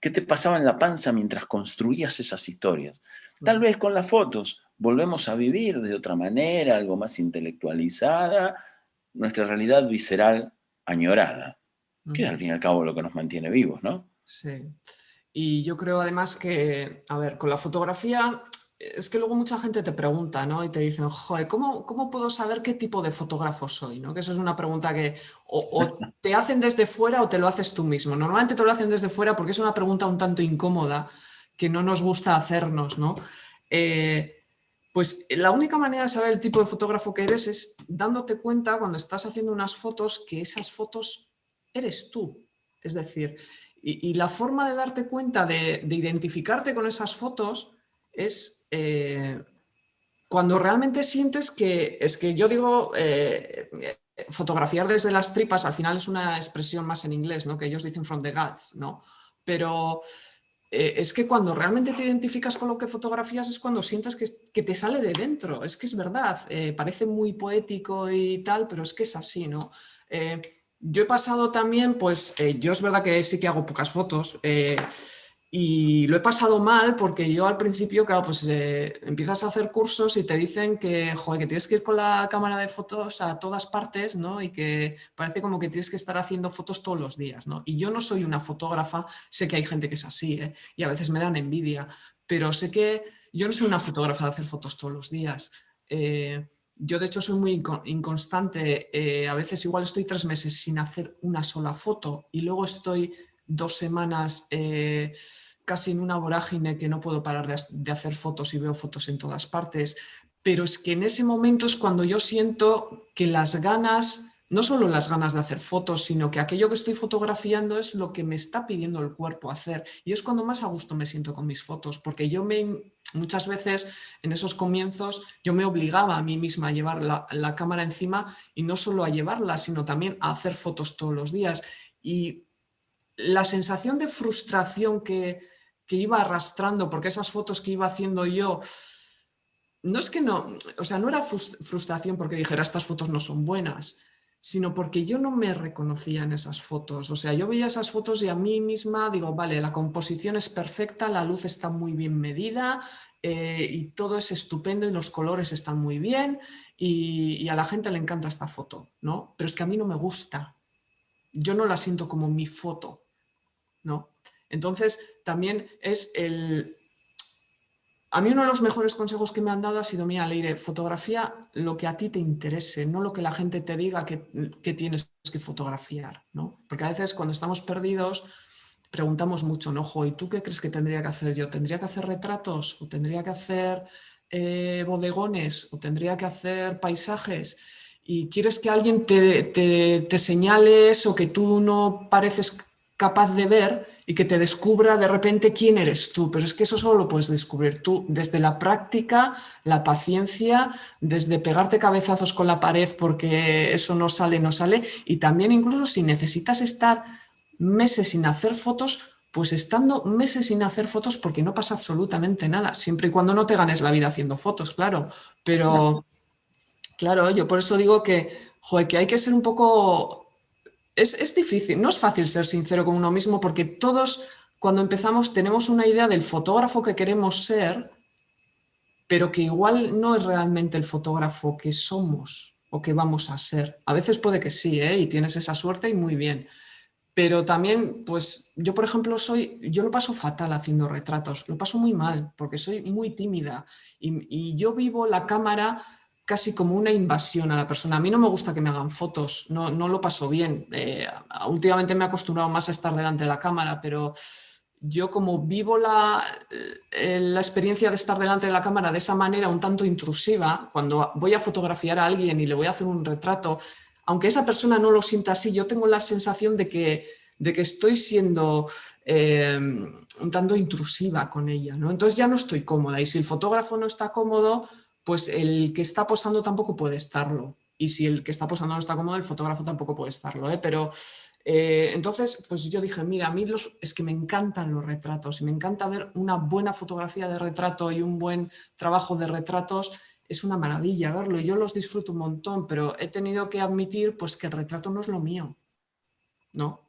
¿Qué te pasaba en la panza mientras construías esas historias? Tal vez con las fotos volvemos a vivir de otra manera, algo más intelectualizada, nuestra realidad visceral añorada, que es al fin y al cabo lo que nos mantiene vivos, ¿no? Sí. Y yo creo además que, a ver, con la fotografía, es que luego mucha gente te pregunta, ¿no? Y te dicen, joder, ¿cómo puedo saber qué tipo de fotógrafo soy? ¿No? Que eso es una pregunta que o te hacen desde fuera o te lo haces tú mismo. Normalmente te lo hacen desde fuera porque es una pregunta un tanto incómoda que no nos gusta hacernos, ¿no? Eh, pues la única manera de saber el tipo de fotógrafo que eres es dándote cuenta cuando estás haciendo unas fotos que esas fotos eres tú. Es decir, y la forma de darte cuenta de identificarte con esas fotos es cuando realmente sientes que, es que yo digo, fotografiar desde las tripas, al final es una expresión más en inglés, ¿no? Que ellos dicen from the guts, ¿no? Pero es que cuando realmente te identificas con lo que fotografías es cuando sientes que te sale de dentro, es que es verdad, parece muy poético y tal, pero es que es así, ¿no? Yo he pasado también, pues yo es verdad que sí que hago pocas fotos y lo he pasado mal porque yo al principio, claro, pues empiezas a hacer cursos y te dicen que, joder, que tienes que ir con la cámara de fotos a todas partes, ¿no? Y que parece como que tienes que estar haciendo fotos todos los días, ¿no? Y yo no soy una fotógrafa, sé que hay gente que es así, ¿eh? Y a veces me dan envidia, pero sé que yo no soy una fotógrafa de hacer fotos todos los días. Yo de hecho soy muy inconstante, a veces igual estoy 3 meses sin hacer una sola foto y luego estoy 2 semanas casi en una vorágine que no puedo parar de hacer fotos y veo fotos en todas partes, pero es que en ese momento es cuando yo siento que las ganas, no solo las ganas de hacer fotos, sino que aquello que estoy fotografiando es lo que me está pidiendo el cuerpo hacer y es cuando más a gusto me siento con mis fotos, porque muchas veces en esos comienzos yo me obligaba a mí misma a llevar la cámara encima y no solo a llevarla, sino también a hacer fotos todos los días. Y la sensación de frustración que iba arrastrando, porque esas fotos que iba haciendo yo, no es que no, o sea, no era frustración porque dijera estas fotos no son buenas, sino porque yo no me reconocía en esas fotos. O sea, yo veía esas fotos y a mí misma digo, vale, la composición es perfecta, la luz está muy bien medida y todo es estupendo y los colores están muy bien y a la gente le encanta esta foto, ¿no? Pero es que a mí no me gusta. Yo no la siento como mi foto. ¿No? Entonces, también es A mí uno de los mejores consejos que me han dado ha sido, mira, Leire, fotografía lo que a ti te interese, no lo que la gente te diga que tienes que fotografiar, ¿no? Porque a veces cuando estamos perdidos preguntamos mucho, ¿no? Ojo, ¿y tú qué crees que tendría que hacer yo? ¿Tendría que hacer retratos? ¿O tendría que hacer bodegones? ¿O tendría que hacer paisajes? Y quieres que alguien te señale eso que tú no pareces capaz de ver y que te descubra de repente quién eres tú. Pero es que eso solo lo puedes descubrir tú desde la práctica, la paciencia, desde pegarte cabezazos con la pared porque eso no sale, no sale. Y también incluso si necesitas estar meses sin hacer fotos, pues estando meses sin hacer fotos porque no pasa absolutamente nada, siempre y cuando no te ganes la vida haciendo fotos, claro. Pero, claro, yo por eso digo que, joder, que hay que ser un poco... Es difícil, no es fácil ser sincero con uno mismo porque todos cuando empezamos tenemos una idea del fotógrafo que queremos ser, pero que igual no es realmente el fotógrafo que somos o que vamos a ser. A veces puede que sí, ¿eh? Y tienes esa suerte y muy bien. Pero también, pues yo, por ejemplo, yo lo paso fatal haciendo retratos, lo paso muy mal porque soy muy tímida y yo vivo la cámara casi como una invasión a la persona. A mí no me gusta que me hagan fotos, no lo paso bien. Últimamente me he acostumbrado más a estar delante de la cámara, pero yo como vivo la experiencia de estar delante de la cámara de esa manera un tanto intrusiva, cuando voy a fotografiar a alguien y le voy a hacer un retrato, aunque esa persona no lo sienta así, yo tengo la sensación de que estoy siendo un tanto intrusiva con ella, ¿no? Entonces ya no estoy cómoda y si el fotógrafo no está cómodo, pues el que está posando tampoco puede estarlo. Y si el que está posando no está cómodo, el fotógrafo tampoco puede estarlo, ¿eh? Pero entonces, pues yo dije, mira, a mí es que me encantan los retratos y me encanta ver una buena fotografía de retrato y un buen trabajo de retratos. Es una maravilla verlo y yo los disfruto un montón, pero he tenido que admitir pues que el retrato no es lo mío, ¿no?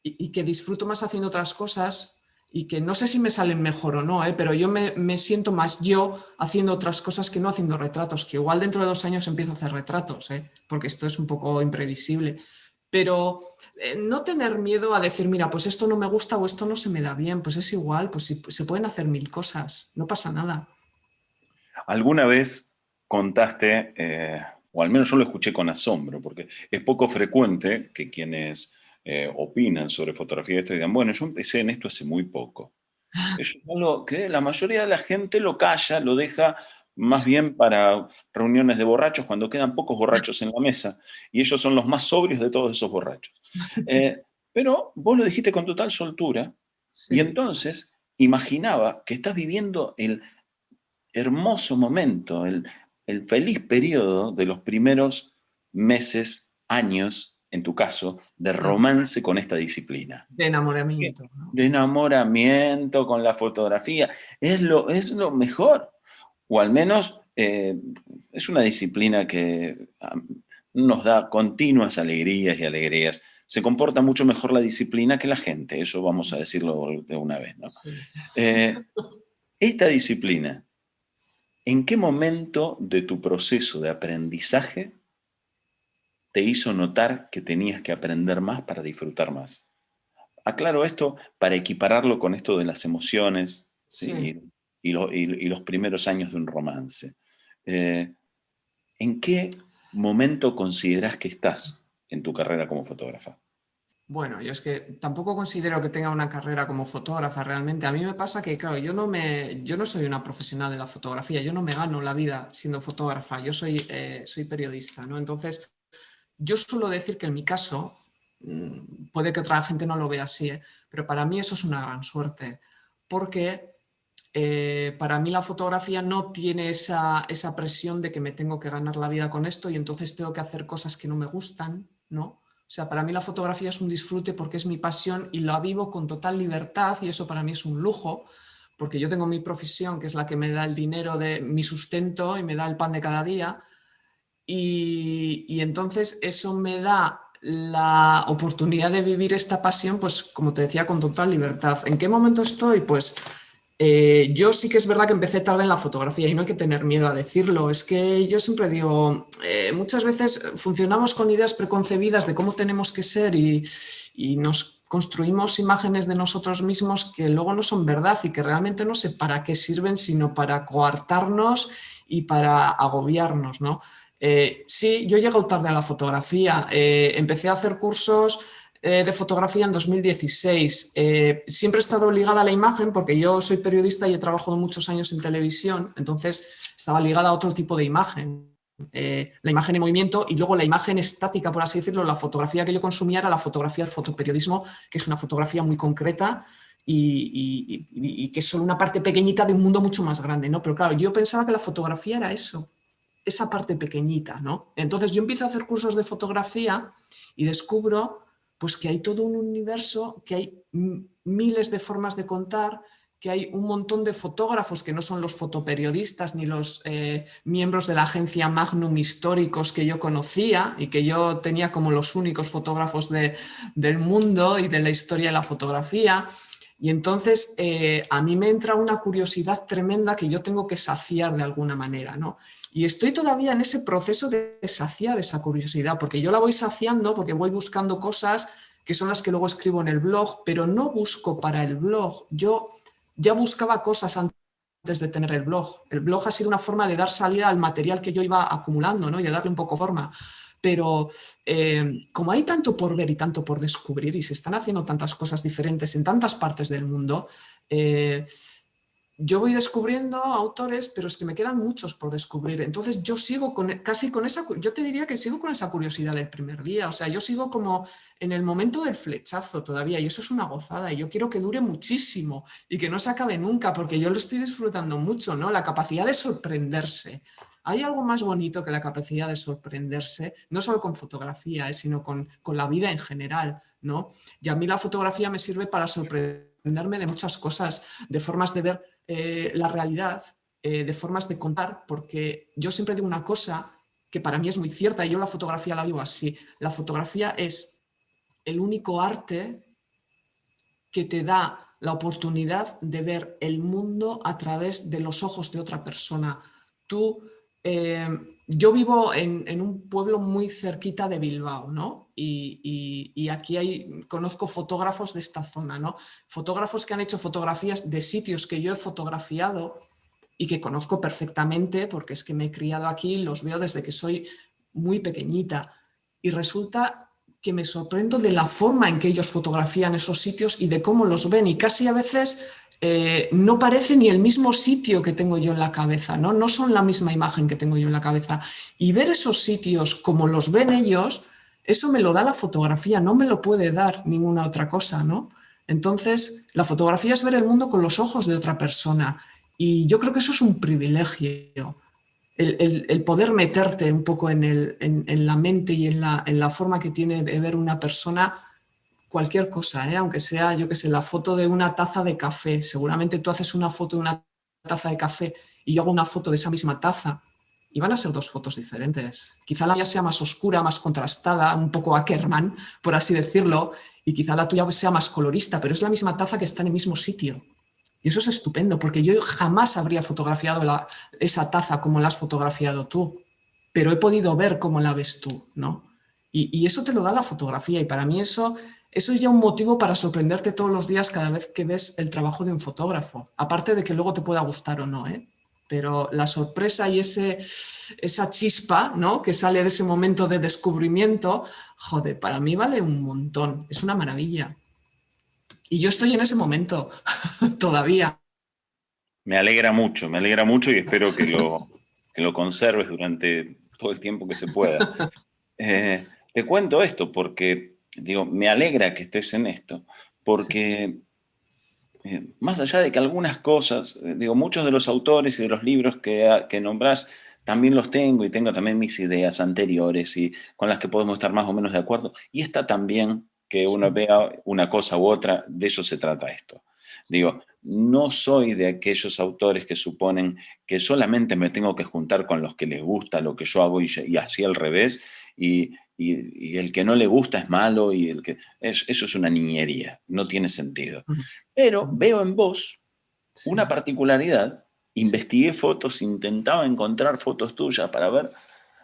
Y que disfruto más haciendo otras cosas y que no sé si me salen mejor o no, pero yo me siento más yo haciendo otras cosas que no haciendo retratos, que igual dentro de 2 años empiezo a hacer retratos, porque esto es un poco imprevisible. Pero no tener miedo a decir, mira, pues esto no me gusta o esto no se me da bien, pues es igual, pues se pueden hacer 1000 cosas, no pasa nada. Alguna vez contaste, o al menos yo lo escuché con asombro, porque es poco frecuente que quienes opinan sobre fotografía de esto digan, bueno, yo empecé en esto hace muy poco. Eso es algo que la mayoría de la gente lo calla, lo deja más bien para reuniones de borrachos cuando quedan pocos borrachos en la mesa y ellos son los más sobrios de todos esos borrachos. Pero vos lo dijiste con total soltura y Sí. entonces imaginaba que estás viviendo el hermoso momento, el feliz periodo de los primeros meses, años, en tu caso, de romance con esta disciplina. De ¿Qué? enamoramiento, ¿no? De enamoramiento con la fotografía. Es lo mejor. O al menos es una disciplina que nos da continuas alegrías y alegrías. Se comporta mucho mejor la disciplina que la gente, eso vamos a decirlo de una vez, ¿no? Sí. Eh, esta disciplina, ¿en qué momento de tu proceso de aprendizaje te hizo notar que tenías que aprender más para disfrutar más? Aclaro esto para equipararlo con esto de las emociones, Sí. ¿sí? Y los primeros años de un romance. Eh, ¿En qué momento consideras que estás en tu carrera como fotógrafa? Bueno, yo es que tampoco considero que tenga una carrera como fotógrafa realmente. A mí me pasa que, claro, yo no soy una profesional de la fotografía, yo no me gano la vida siendo fotógrafa, yo soy periodista, ¿no? Entonces, yo suelo decir que en mi caso, puede que otra gente no lo vea así, pero para mí eso es una gran suerte, porque para mí la fotografía no tiene esa presión de que me tengo que ganar la vida con esto y entonces tengo que hacer cosas que no me gustan, ¿no? O sea, para mí la fotografía es un disfrute porque es mi pasión y la vivo con total libertad y eso para mí es un lujo, porque yo tengo mi profesión, que es la que me da el dinero de mi sustento y me da el pan de cada día, y entonces eso me da la oportunidad de vivir esta pasión, pues como te decía, con total libertad. ¿En qué momento estoy? Pues yo sí que es verdad que empecé tarde en la fotografía y no hay que tener miedo a decirlo. Es que yo siempre digo, muchas veces funcionamos con ideas preconcebidas de cómo tenemos que ser y nos construimos imágenes de nosotros mismos que luego no son verdad y que realmente no sé para qué sirven, sino para coartarnos y para agobiarnos, ¿no? Sí, yo he llegado tarde a la fotografía. Empecé a hacer cursos de fotografía en 2016. Siempre he estado ligada a la imagen porque yo soy periodista y he trabajado muchos años en televisión, entonces estaba ligada a otro tipo de imagen. La imagen en movimiento y luego la imagen estática, por así decirlo, la fotografía que yo consumía era la fotografía del fotoperiodismo, que es una fotografía muy concreta y que es solo una parte pequeñita de un mundo mucho más grande, ¿no? Pero claro, yo pensaba que la fotografía era eso, esa parte pequeñita, ¿no? Entonces yo empiezo a hacer cursos de fotografía y descubro pues que hay todo un universo, que hay miles de formas de contar, que hay un montón de fotógrafos que no son los fotoperiodistas ni los miembros de la agencia Magnum históricos que yo conocía y que yo tenía como los únicos fotógrafos del mundo y de la historia de la fotografía. Y entonces a mí me entra una curiosidad tremenda que yo tengo que saciar de alguna manera, ¿no? Y estoy todavía en ese proceso de saciar esa curiosidad, porque yo la voy saciando, porque voy buscando cosas que son las que luego escribo en el blog, pero no busco para el blog. Yo ya buscaba cosas antes de tener el blog. El blog ha sido una forma de dar salida al material que yo iba acumulando, ¿no? Y de darle un poco forma. Pero como hay tanto por ver y tanto por descubrir y se están haciendo tantas cosas diferentes en tantas partes del mundo, yo voy descubriendo autores, pero es que me quedan muchos por descubrir. Entonces yo sigo casi con esa, yo te diría que sigo con esa curiosidad del primer día. O sea, yo sigo como en el momento del flechazo todavía y eso es una gozada y yo quiero que dure muchísimo y que no se acabe nunca porque yo lo estoy disfrutando mucho, ¿no? La capacidad de sorprenderse. ¿Hay algo más bonito que la capacidad de sorprenderse? No solo con fotografía, sino con la vida en general, ¿no? Y a mí la fotografía me sirve para sorprenderme de muchas cosas, de formas de ver la realidad, de formas de contar, porque yo siempre digo una cosa que para mí es muy cierta y yo la fotografía la vivo así. La fotografía es el único arte que te da la oportunidad de ver el mundo a través de los ojos de otra persona. Yo vivo en un pueblo muy cerquita de Bilbao, ¿no? Y aquí conozco fotógrafos de esta zona, ¿no? Fotógrafos que han hecho fotografías de sitios que yo he fotografiado y que conozco perfectamente porque es que me he criado aquí, los veo desde que soy muy pequeñita. Y resulta que me sorprendo de la forma en que ellos fotografían esos sitios y de cómo los ven. Y casi a veces no parece ni el mismo sitio que tengo yo en la cabeza, ¿no? No son la misma imagen que tengo yo en la cabeza. Y ver esos sitios como los ven ellos, eso me lo da la fotografía, no me lo puede dar ninguna otra cosa, ¿no? Entonces, la fotografía es ver el mundo con los ojos de otra persona. Y yo creo que eso es un privilegio. El poder meterte un poco en la mente y en la forma que tiene de ver una persona cualquier cosa, aunque sea, yo qué sé, la foto de una taza de café. Seguramente tú haces una foto de una taza de café y yo hago una foto de esa misma taza y van a ser dos fotos diferentes. Quizá la mía sea más oscura, más contrastada, un poco Ackerman, por así decirlo, y quizá la tuya sea más colorista, pero es la misma taza que está en el mismo sitio. Y eso es estupendo, porque yo jamás habría fotografiado esa taza como la has fotografiado tú, pero he podido ver cómo la ves tú, ¿no? Y eso te lo da la fotografía, y para mí eso es ya un motivo para sorprenderte todos los días cada vez que ves el trabajo de un fotógrafo, aparte de que luego te pueda gustar o no, ¿eh? Pero la sorpresa y esa chispa, ¿no?, que sale de ese momento de descubrimiento, joder, para mí vale un montón, es una maravilla. Y yo estoy en ese momento todavía. Me alegra mucho y espero que lo conserves durante todo el tiempo que se pueda. Te cuento esto porque, digo, me alegra que estés en esto, porque más allá de que algunas cosas, digo, muchos de los autores y de los libros que nombrás, también los tengo y tengo también mis ideas anteriores y con las que podemos estar más o menos de acuerdo. Y está también que uno vea una cosa u otra, de eso se trata esto. Digo, no soy de aquellos autores que suponen que solamente me tengo que juntar con los que les gusta lo que yo hago y así al revés, y el que no le gusta es malo, eso es una niñería, no tiene sentido. Pero veo en vos una particularidad, investigué fotos, intentaba encontrar fotos tuyas para ver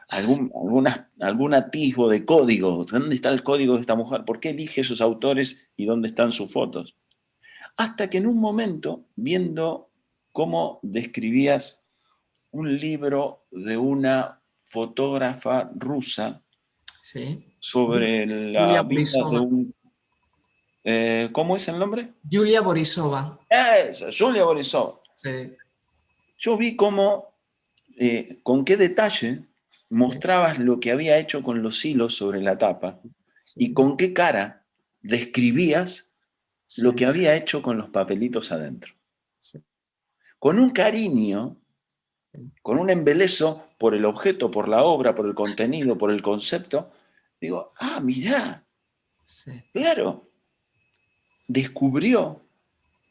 algún atisbo de código. ¿Dónde está el código de esta mujer? ¿Por qué elige esos autores y dónde están sus fotos? Hasta que en un momento, viendo cómo describías un libro de una fotógrafa rusa Sí. sobre Julia la vida de Borisova. un... ¿cómo es el nombre? Julia Borisova. Julia Borisov. Sí. Yo vi cómo, con qué detalle Sí. mostrabas lo que había hecho con los hilos sobre la tapa y Sí. con qué cara describías lo Sí. que había hecho con los papelitos adentro. Sí. Con un cariño, con un embeleso por el objeto, por la obra, por el contenido, por el concepto, digo, mirá, Sí. claro, descubrió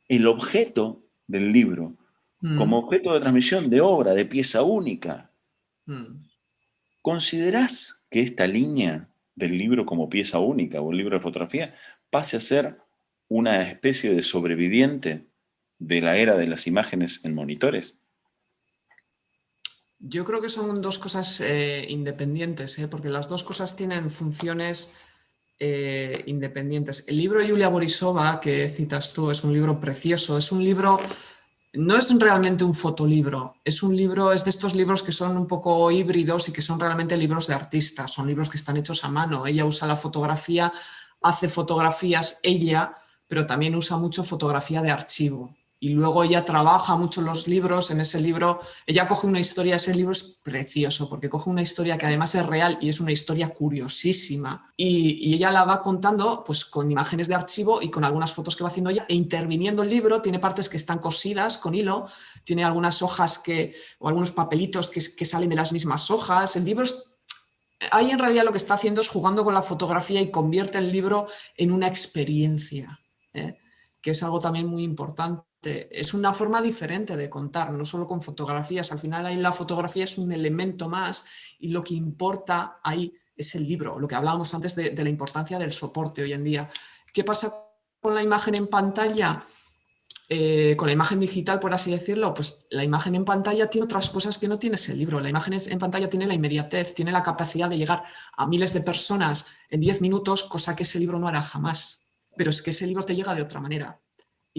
el objeto del libro como Mm, objeto de transmisión de obra, de pieza única. mm. ¿Considerás que esta línea del libro como pieza única o el libro de fotografía pase a ser una especie de sobreviviente de la era de las imágenes en monitores? Yo creo que son dos cosas independientes, porque las dos cosas tienen funciones independientes. El libro de Julia Borisova, que citas tú, es un libro precioso, es un libro, no es realmente un fotolibro, es un libro, es de estos libros que son un poco híbridos y que son realmente libros de artistas, son libros que están hechos a mano. Ella usa la fotografía, hace fotografías ella, pero también usa mucho fotografía de archivo. Y luego ella trabaja mucho en los libros, en ese libro, ella coge una historia, ese libro es precioso, porque coge una historia que además es real y es una historia curiosísima, y ella la va contando pues con imágenes de archivo y con algunas fotos que va haciendo ella, e interviniendo el libro, tiene partes que están cosidas con hilo, tiene algunas hojas o algunos papelitos que salen de las mismas hojas, el libro es... Ahí en realidad lo que está haciendo es jugando con la fotografía y convierte el libro en una experiencia, que es algo también muy importante. Es una forma diferente de contar, no solo con fotografías. Al final ahí la fotografía es un elemento más y lo que importa ahí es el libro, lo que hablábamos antes de la importancia del soporte hoy en día. ¿Qué pasa con la imagen en pantalla? Con la imagen digital, por así decirlo, pues la imagen en pantalla tiene otras cosas que no tiene ese libro. La imagen en pantalla tiene la inmediatez, tiene la capacidad de llegar a miles de personas en 10 minutos, cosa que ese libro no hará jamás. Pero es que ese libro te llega de otra manera.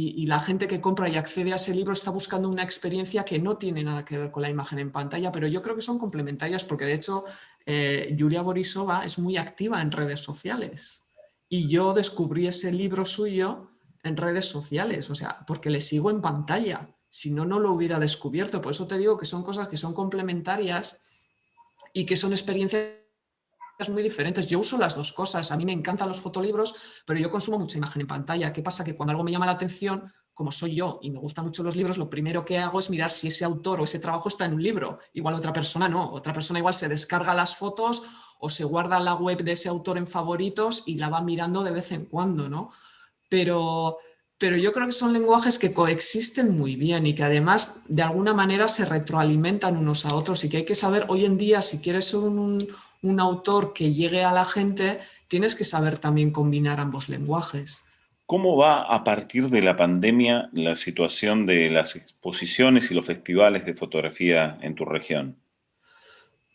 Y la gente que compra y accede a ese libro está buscando una experiencia que no tiene nada que ver con la imagen en pantalla, pero yo creo que son complementarias porque de hecho Julia Borisova es muy activa en redes sociales. Y yo descubrí ese libro suyo en redes sociales, o sea, porque le sigo en pantalla. Si no, no lo hubiera descubierto. Por eso te digo que son cosas que son complementarias y que son experiencias muy diferentes. Yo uso las dos cosas. A mí me encantan los fotolibros, pero yo consumo mucha imagen en pantalla. ¿Qué pasa? Que cuando algo me llama la atención, como soy yo y me gustan mucho los libros, lo primero que hago es mirar si ese autor o ese trabajo está en un libro. Igual otra persona no. Otra persona igual se descarga las fotos o se guarda la web de ese autor en favoritos y la va mirando de vez en cuando, ¿no? Pero, pero yo creo que son lenguajes que coexisten muy bien y que además de alguna manera se retroalimentan unos a otros y que hay que saber hoy en día, si quieres ser un autor que llegue a la gente, tienes que saber también combinar ambos lenguajes. ¿Cómo va a partir de la pandemia la situación de las exposiciones y los festivales de fotografía en tu región?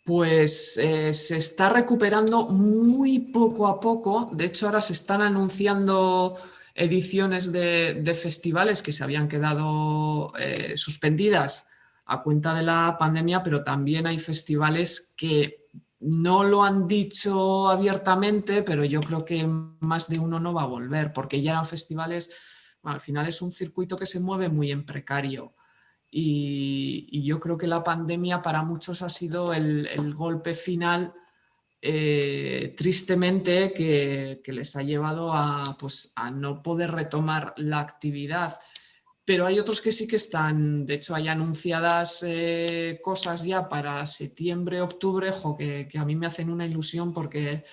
Pues se está recuperando muy poco a poco. De hecho, ahora se están anunciando ediciones de festivales que se habían quedado suspendidas a cuenta de la pandemia, pero también hay festivales que no lo han dicho abiertamente, pero yo creo que más de uno no va a volver, porque ya eran festivales, bueno, al final es un circuito que se mueve muy en precario. Y yo creo que la pandemia para muchos ha sido el golpe final, tristemente, que les ha llevado a, pues, a no poder retomar la actividad. Pero hay otros que sí que están, de hecho hay anunciadas cosas ya para septiembre, octubre, que a mí me hacen una ilusión porque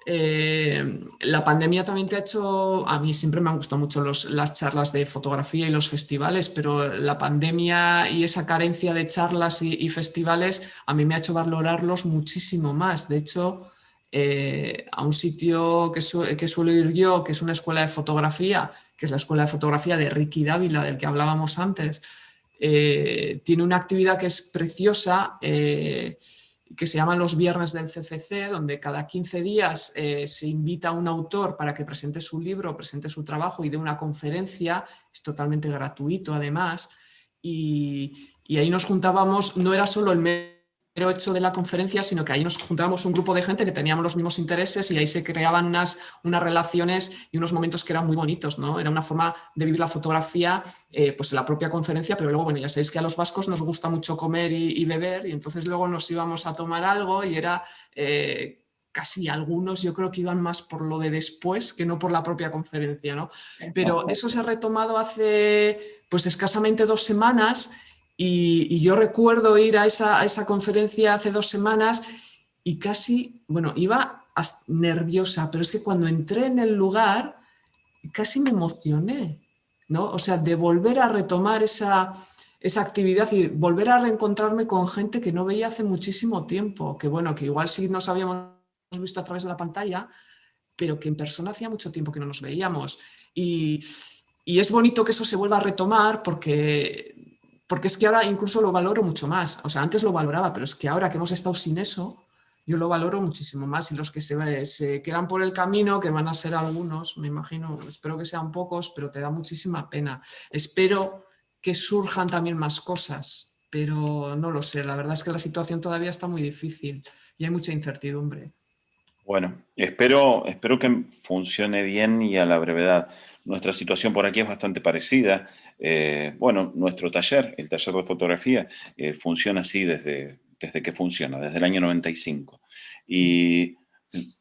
la pandemia también te ha hecho, a mí siempre me han gustado mucho las charlas de fotografía y los festivales, pero la pandemia y esa carencia de charlas y festivales a mí me ha hecho valorarlos muchísimo más. De hecho, a un sitio que suelo ir yo, que es una escuela de fotografía, que es la escuela de fotografía de Ricky Dávila, del que hablábamos antes, tiene una actividad que es preciosa, que se llaman los viernes del CCC, donde cada 15 días se invita a un autor para que presente su libro, presente su trabajo y dé una conferencia, es totalmente gratuito además, y ahí nos juntábamos, no era solo el mero hecho de la conferencia, sino que ahí nos juntábamos un grupo de gente que teníamos los mismos intereses y ahí se creaban unas relaciones y unos momentos que eran muy bonitos, ¿no? Era una forma de vivir la fotografía pues en la propia conferencia, pero luego, bueno, ya sabéis que a los vascos nos gusta mucho comer y beber, y entonces luego nos íbamos a tomar algo y era casi algunos, yo creo que iban más por lo de después que no por la propia conferencia, ¿no? Pero eso se ha retomado hace pues escasamente 2 semanas. Y yo recuerdo ir a esa conferencia hace 2 semanas y casi, bueno, iba nerviosa, pero es que cuando entré en el lugar casi me emocioné, ¿no? O sea, de volver a retomar esa actividad y volver a reencontrarme con gente que no veía hace muchísimo tiempo, que bueno, que igual sí nos habíamos visto a través de la pantalla, pero que en persona hacía mucho tiempo que no nos veíamos. Y es bonito que eso se vuelva a retomar porque es que ahora incluso lo valoro mucho más. O sea, antes lo valoraba, pero es que ahora que hemos estado sin eso, yo lo valoro muchísimo más. Y los que se quedan por el camino, que van a ser algunos, me imagino, espero que sean pocos, pero te da muchísima pena. Espero que surjan también más cosas, pero no lo sé. La verdad es que la situación todavía está muy difícil y hay mucha incertidumbre. Bueno, espero que funcione bien y a la brevedad. Nuestra situación por aquí es bastante parecida. Bueno, nuestro taller, el taller de fotografía, funciona así desde que funciona, desde el año 95. Y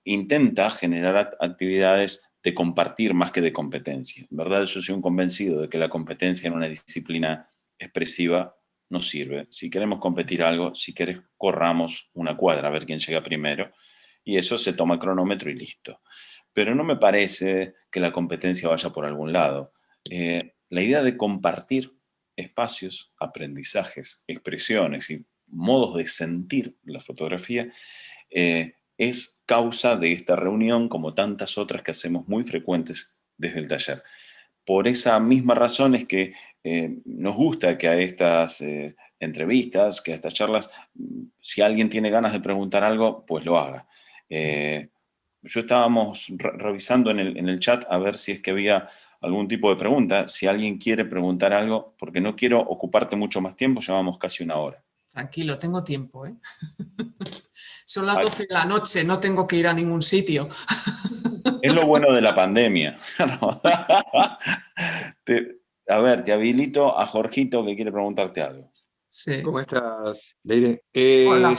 intenta generar actividades de compartir más que de competencia. En verdad, yo soy un convencido de que la competencia en una disciplina expresiva no sirve. Si queremos competir algo, si querés, corramos una cuadra a ver quién llega primero. Y eso se toma cronómetro y listo. Pero no me parece que la competencia vaya por algún lado. La idea de compartir espacios, aprendizajes, expresiones y modos de sentir la fotografía es causa de esta reunión, como tantas otras que hacemos muy frecuentes desde el taller. Por esa misma razón es que nos gusta que a estas entrevistas, que a estas charlas, si alguien tiene ganas de preguntar algo, pues lo haga. Yo estábamos revisando en el chat a ver si es que había algún tipo de pregunta, si alguien quiere preguntar algo, porque no quiero ocuparte mucho más tiempo, llevamos casi 1 hora. Tranquilo, tengo tiempo, ¿eh? Son las 12 de la noche, no tengo que ir a ningún sitio. Es lo bueno de la pandemia. A ver, te habilito a Jorgito que quiere preguntarte algo. Sí. ¿Cómo estás, Leire? Hola.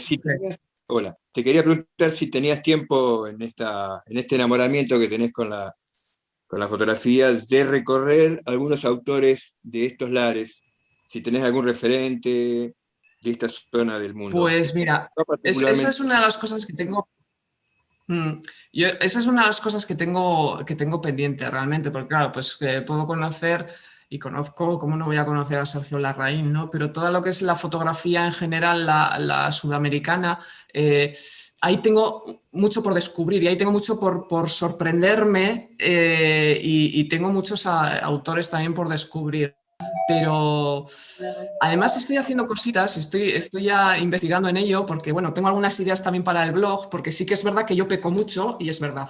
Hola, te quería preguntar si tenías tiempo en este enamoramiento que tenés con la fotografía de recorrer algunos autores de estos lares, si tenés algún referente de esta zona del mundo. Pues mira, esa es una de las cosas que tengo. Esa es una de las cosas que tengo pendiente realmente, porque claro, pues puedo conocer y conozco, ¿cómo no voy a conocer a Sergio Larraín, ¿no? Pero todo lo que es la fotografía en general, la sudamericana, ahí tengo mucho por descubrir y ahí tengo mucho por sorprenderme y tengo muchos autores también por descubrir. Pero además estoy haciendo cositas, estoy ya investigando en ello porque, bueno, tengo algunas ideas también para el blog, porque sí que es verdad que yo peco mucho, y es verdad,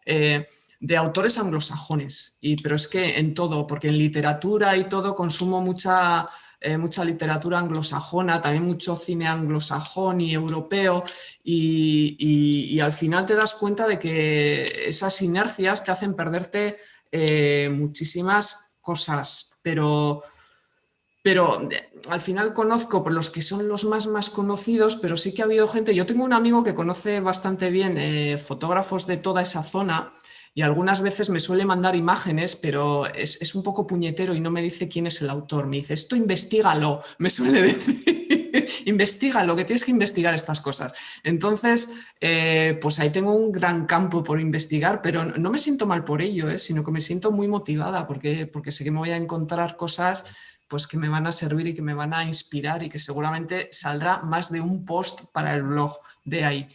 de autores anglosajones, pero es que en todo, porque en literatura y todo consumo mucha literatura anglosajona, también mucho cine anglosajón y europeo, y al final te das cuenta de que esas inercias te hacen perderte muchísimas cosas, pero al final conozco por los que son los más conocidos, pero sí que ha habido gente. Yo tengo un amigo que conoce bastante bien fotógrafos de toda esa zona y algunas veces me suele mandar imágenes, pero es un poco puñetero y no me dice quién es el autor. Me dice, esto investígalo, me suele decir. Investígalo, que tienes que investigar estas cosas. Entonces, pues ahí tengo un gran campo por investigar, pero no me siento mal por ello, sino que me siento muy motivada porque sé que me voy a encontrar cosas pues que me van a servir y que me van a inspirar y que seguramente saldrá más de un post para el blog de ahí.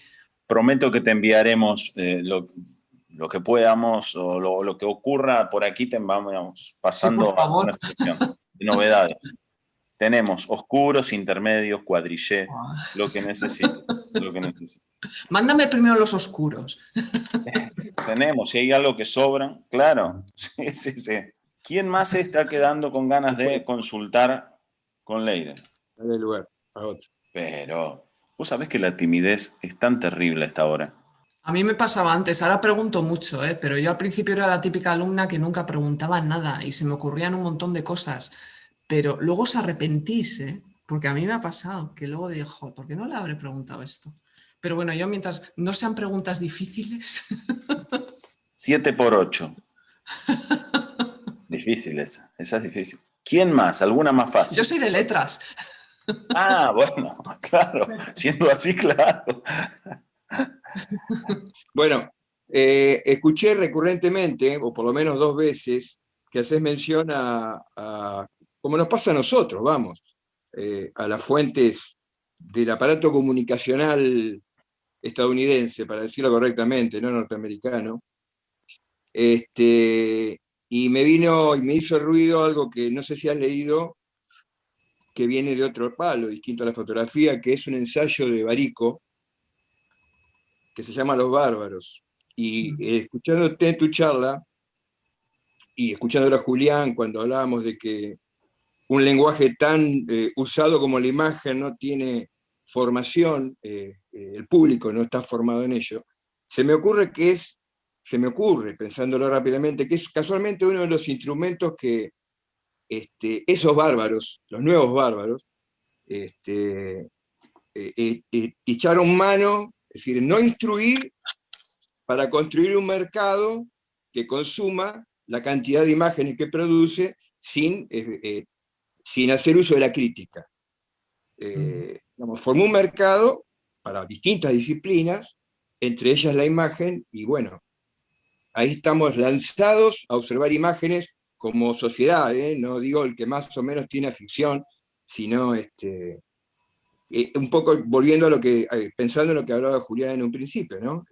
Prometo que te enviaremos lo que podamos o lo que ocurra por aquí, te vamos pasando sí, por favor. una sección de novedades. Tenemos oscuros, intermedios, cuadrillé, lo que necesites, lo que necesites. Mándame primero los oscuros. Tenemos, si hay algo que sobran, claro. Sí, sí, sí. ¿Quién más se está quedando con ganas de consultar con Leire? Dale lugar a otro. Pero, vos sabés que la timidez es tan terrible a esta hora. A mí me pasaba antes, ahora pregunto mucho, pero yo al principio era la típica alumna que nunca preguntaba nada y se me ocurrían un montón de cosas, pero luego os arrepentís, porque a mí me ha pasado que luego digo, ¿por qué no le habré preguntado esto? Pero bueno, yo mientras no sean preguntas difíciles... 7 por 8. Difícil esa es difícil. ¿Quién más? ¿Alguna más fácil? Yo soy de letras. Ah, bueno, claro, siendo así, claro. Bueno, escuché recurrentemente, o por lo menos 2 veces, que haces mención como nos pasa a nosotros, vamos, a las fuentes del aparato comunicacional estadounidense, para decirlo correctamente, no norteamericano. Y me hizo ruido algo que no sé si has leído, que viene de otro palo, distinto a la fotografía, que es un ensayo de Barico, que se llama Los Bárbaros. Y escuchándote en tu charla, y escuchándolo a Julián cuando hablábamos de que un lenguaje tan usado como la imagen no tiene formación, el público no está formado en ello, se me ocurre, pensándolo rápidamente, que es casualmente uno de los instrumentos que esos bárbaros, los nuevos bárbaros, echaron mano, es decir, no instruir para construir un mercado que consuma la cantidad de imágenes que produce sin hacer uso de la crítica. Formó un mercado para distintas disciplinas, entre ellas la imagen, y bueno, ahí estamos lanzados a observar imágenes como sociedad, no digo el que más o menos tiene afición, sino un poco volviendo a pensando en lo que hablaba Julián en un principio, ¿no?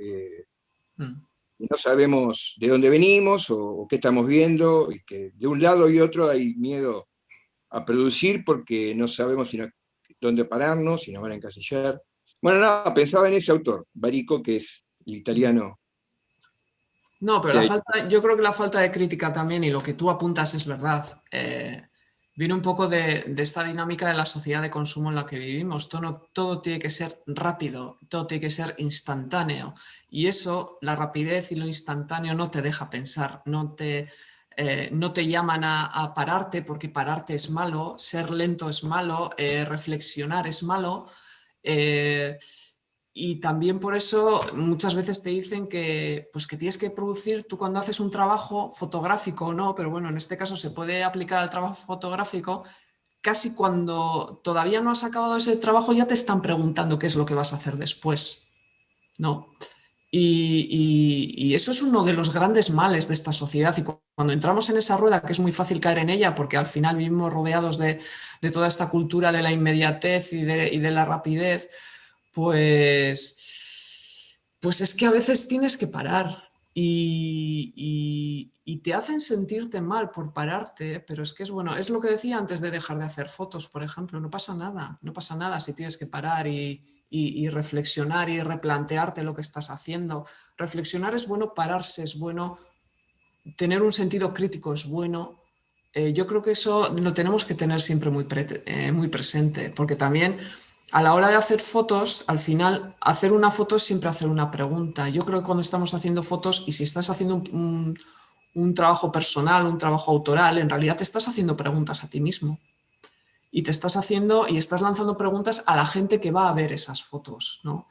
No sabemos de dónde venimos o qué estamos viendo, y que de un lado y otro hay miedo a producir porque no sabemos dónde pararnos, si nos van a encasillar. Bueno, no, pensaba en ese autor, Barico, que es el italiano. No, pero yo creo que la falta de crítica también, y lo que tú apuntas es verdad, viene un poco de esta dinámica de la sociedad de consumo en la que vivimos. Todo tiene que ser rápido, todo tiene que ser instantáneo. Y eso, la rapidez y lo instantáneo no te deja pensar, no te llaman a pararte, porque pararte es malo, ser lento es malo, reflexionar es malo. Y también por eso muchas veces te dicen que tienes que producir, tú cuando haces un trabajo fotográfico o no, pero bueno, en este caso se puede aplicar al trabajo fotográfico, casi cuando todavía no has acabado ese trabajo ya te están preguntando qué es lo que vas a hacer después, ¿no? Y eso es uno de los grandes males de esta sociedad, y cuando entramos en esa rueda, que es muy fácil caer en ella, porque al final vivimos rodeados de toda esta cultura de la inmediatez y de la rapidez, pues es que a veces tienes que parar y te hacen sentirte mal por pararte, pero es que es bueno, es lo que decía antes de dejar de hacer fotos, por ejemplo, no pasa nada si tienes que parar y reflexionar y replantearte lo que estás haciendo. Reflexionar es bueno, pararse es bueno, tener un sentido crítico es bueno. Yo creo que eso lo tenemos que tener siempre muy presente, porque también a la hora de hacer fotos, al final, hacer una foto es siempre hacer una pregunta. Yo creo que cuando estamos haciendo fotos, y si estás haciendo un trabajo personal, un trabajo autoral, en realidad te estás haciendo preguntas a ti mismo. Y te estás haciendo y estás lanzando preguntas a la gente que va a ver esas fotos, ¿no?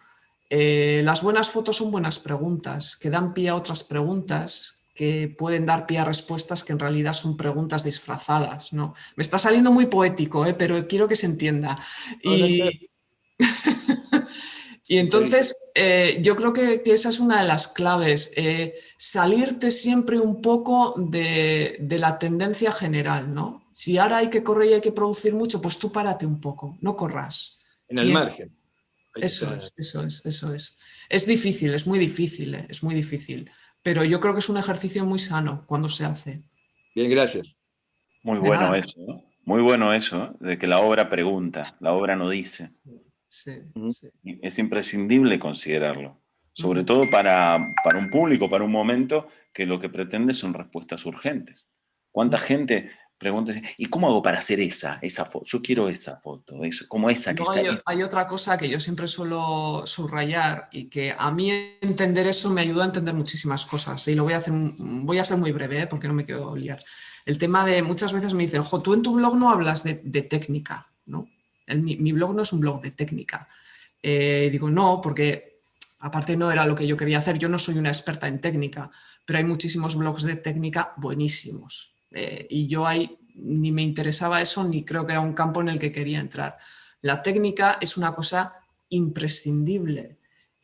Las buenas fotos son buenas preguntas, que dan pie a otras preguntas, que pueden dar pie a respuestas que en realidad son preguntas disfrazadas, ¿no? Me está saliendo muy poético, pero quiero que se entienda. Y entonces yo creo que esa es una de las claves, salirte siempre un poco de la tendencia general, ¿no? Si ahora hay que correr y hay que producir mucho, pues tú párate un poco, no corras. En el margen. Eso es. Es difícil, es muy difícil, pero yo creo que es un ejercicio muy sano cuando se hace. Bien, gracias. Muy De bueno nada. eso, ¿no? Muy bueno eso, ¿eh? De que la obra pregunta, la obra no dice. Sí, Ujú. sí. Y es imprescindible considerarlo, sobre Ujú. todo para un público, para un momento que lo que pretende son respuestas urgentes. ¿Cuánta gente pregunta, ¿y cómo hago para hacer esa foto? Yo quiero esa foto, como esa que Luego está ahí. hay otra cosa que yo siempre suelo subrayar y que a mí entender eso me ayuda a entender muchísimas cosas. Y lo voy a hacer, voy a ser muy breve, porque no me quiero liar. El tema de muchas veces me dicen, ojo, tú en tu blog no hablas de técnica, ¿no? Mi blog no es un blog de técnica. Digo, no, porque aparte no era lo que yo quería hacer. Yo no soy una experta en técnica, pero hay muchísimos blogs de técnica buenísimos. Y yo ahí ni me interesaba eso, ni creo que era un campo en el que quería entrar. La técnica es una cosa imprescindible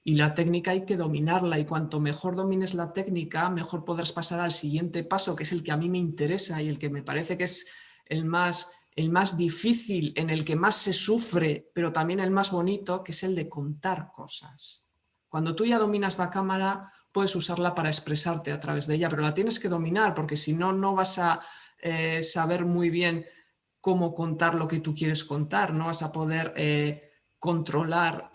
y la técnica hay que dominarla y cuanto mejor domines la técnica, mejor podrás pasar al siguiente paso, que es el que a mí me interesa y el que me parece que es el más difícil, en el que más se sufre, pero también el más bonito, que es el de contar cosas. Cuando tú ya dominas la cámara, puedes usarla para expresarte a través de ella, pero la tienes que dominar porque si no, no vas a saber muy bien cómo contar lo que tú quieres contar, no vas a poder controlar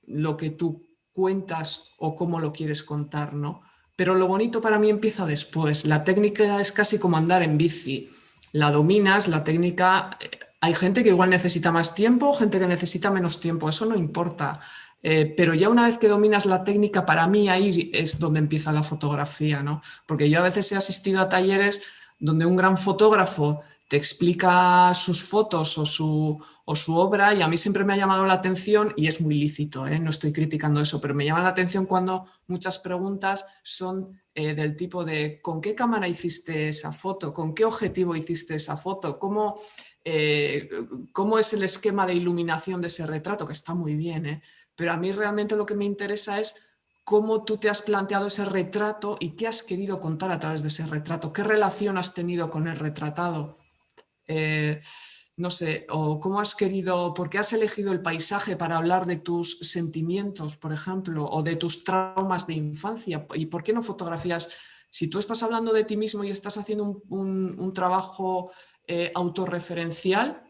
lo que tú cuentas o cómo lo quieres contar, ¿no? Pero lo bonito para mí empieza después. La técnica es casi como andar en bici. La dominas, la técnica... Hay gente que igual necesita más tiempo, gente que necesita menos tiempo, eso no importa. Pero ya una vez que dominas la técnica, para mí ahí es donde empieza la fotografía, ¿no? Porque yo a veces he asistido a talleres donde un gran fotógrafo te explica sus fotos o su obra y a mí siempre me ha llamado la atención y es muy lícito, ¿eh? No estoy criticando eso, pero me llama la atención cuando muchas preguntas son del tipo de ¿con qué cámara hiciste esa foto? ¿Con qué objetivo hiciste esa foto? ¿Cómo es el esquema de iluminación de ese retrato? Que está muy bien, ¿eh? Pero a mí realmente lo que me interesa es cómo tú te has planteado ese retrato y qué has querido contar a través de ese retrato, qué relación has tenido con el retratado. Eh, no sé, o cómo has querido, por qué has elegido el paisaje para hablar de tus sentimientos, por ejemplo, o de tus traumas de infancia, y por qué no fotografías. Si tú estás hablando de ti mismo y estás haciendo un trabajo autorreferencial,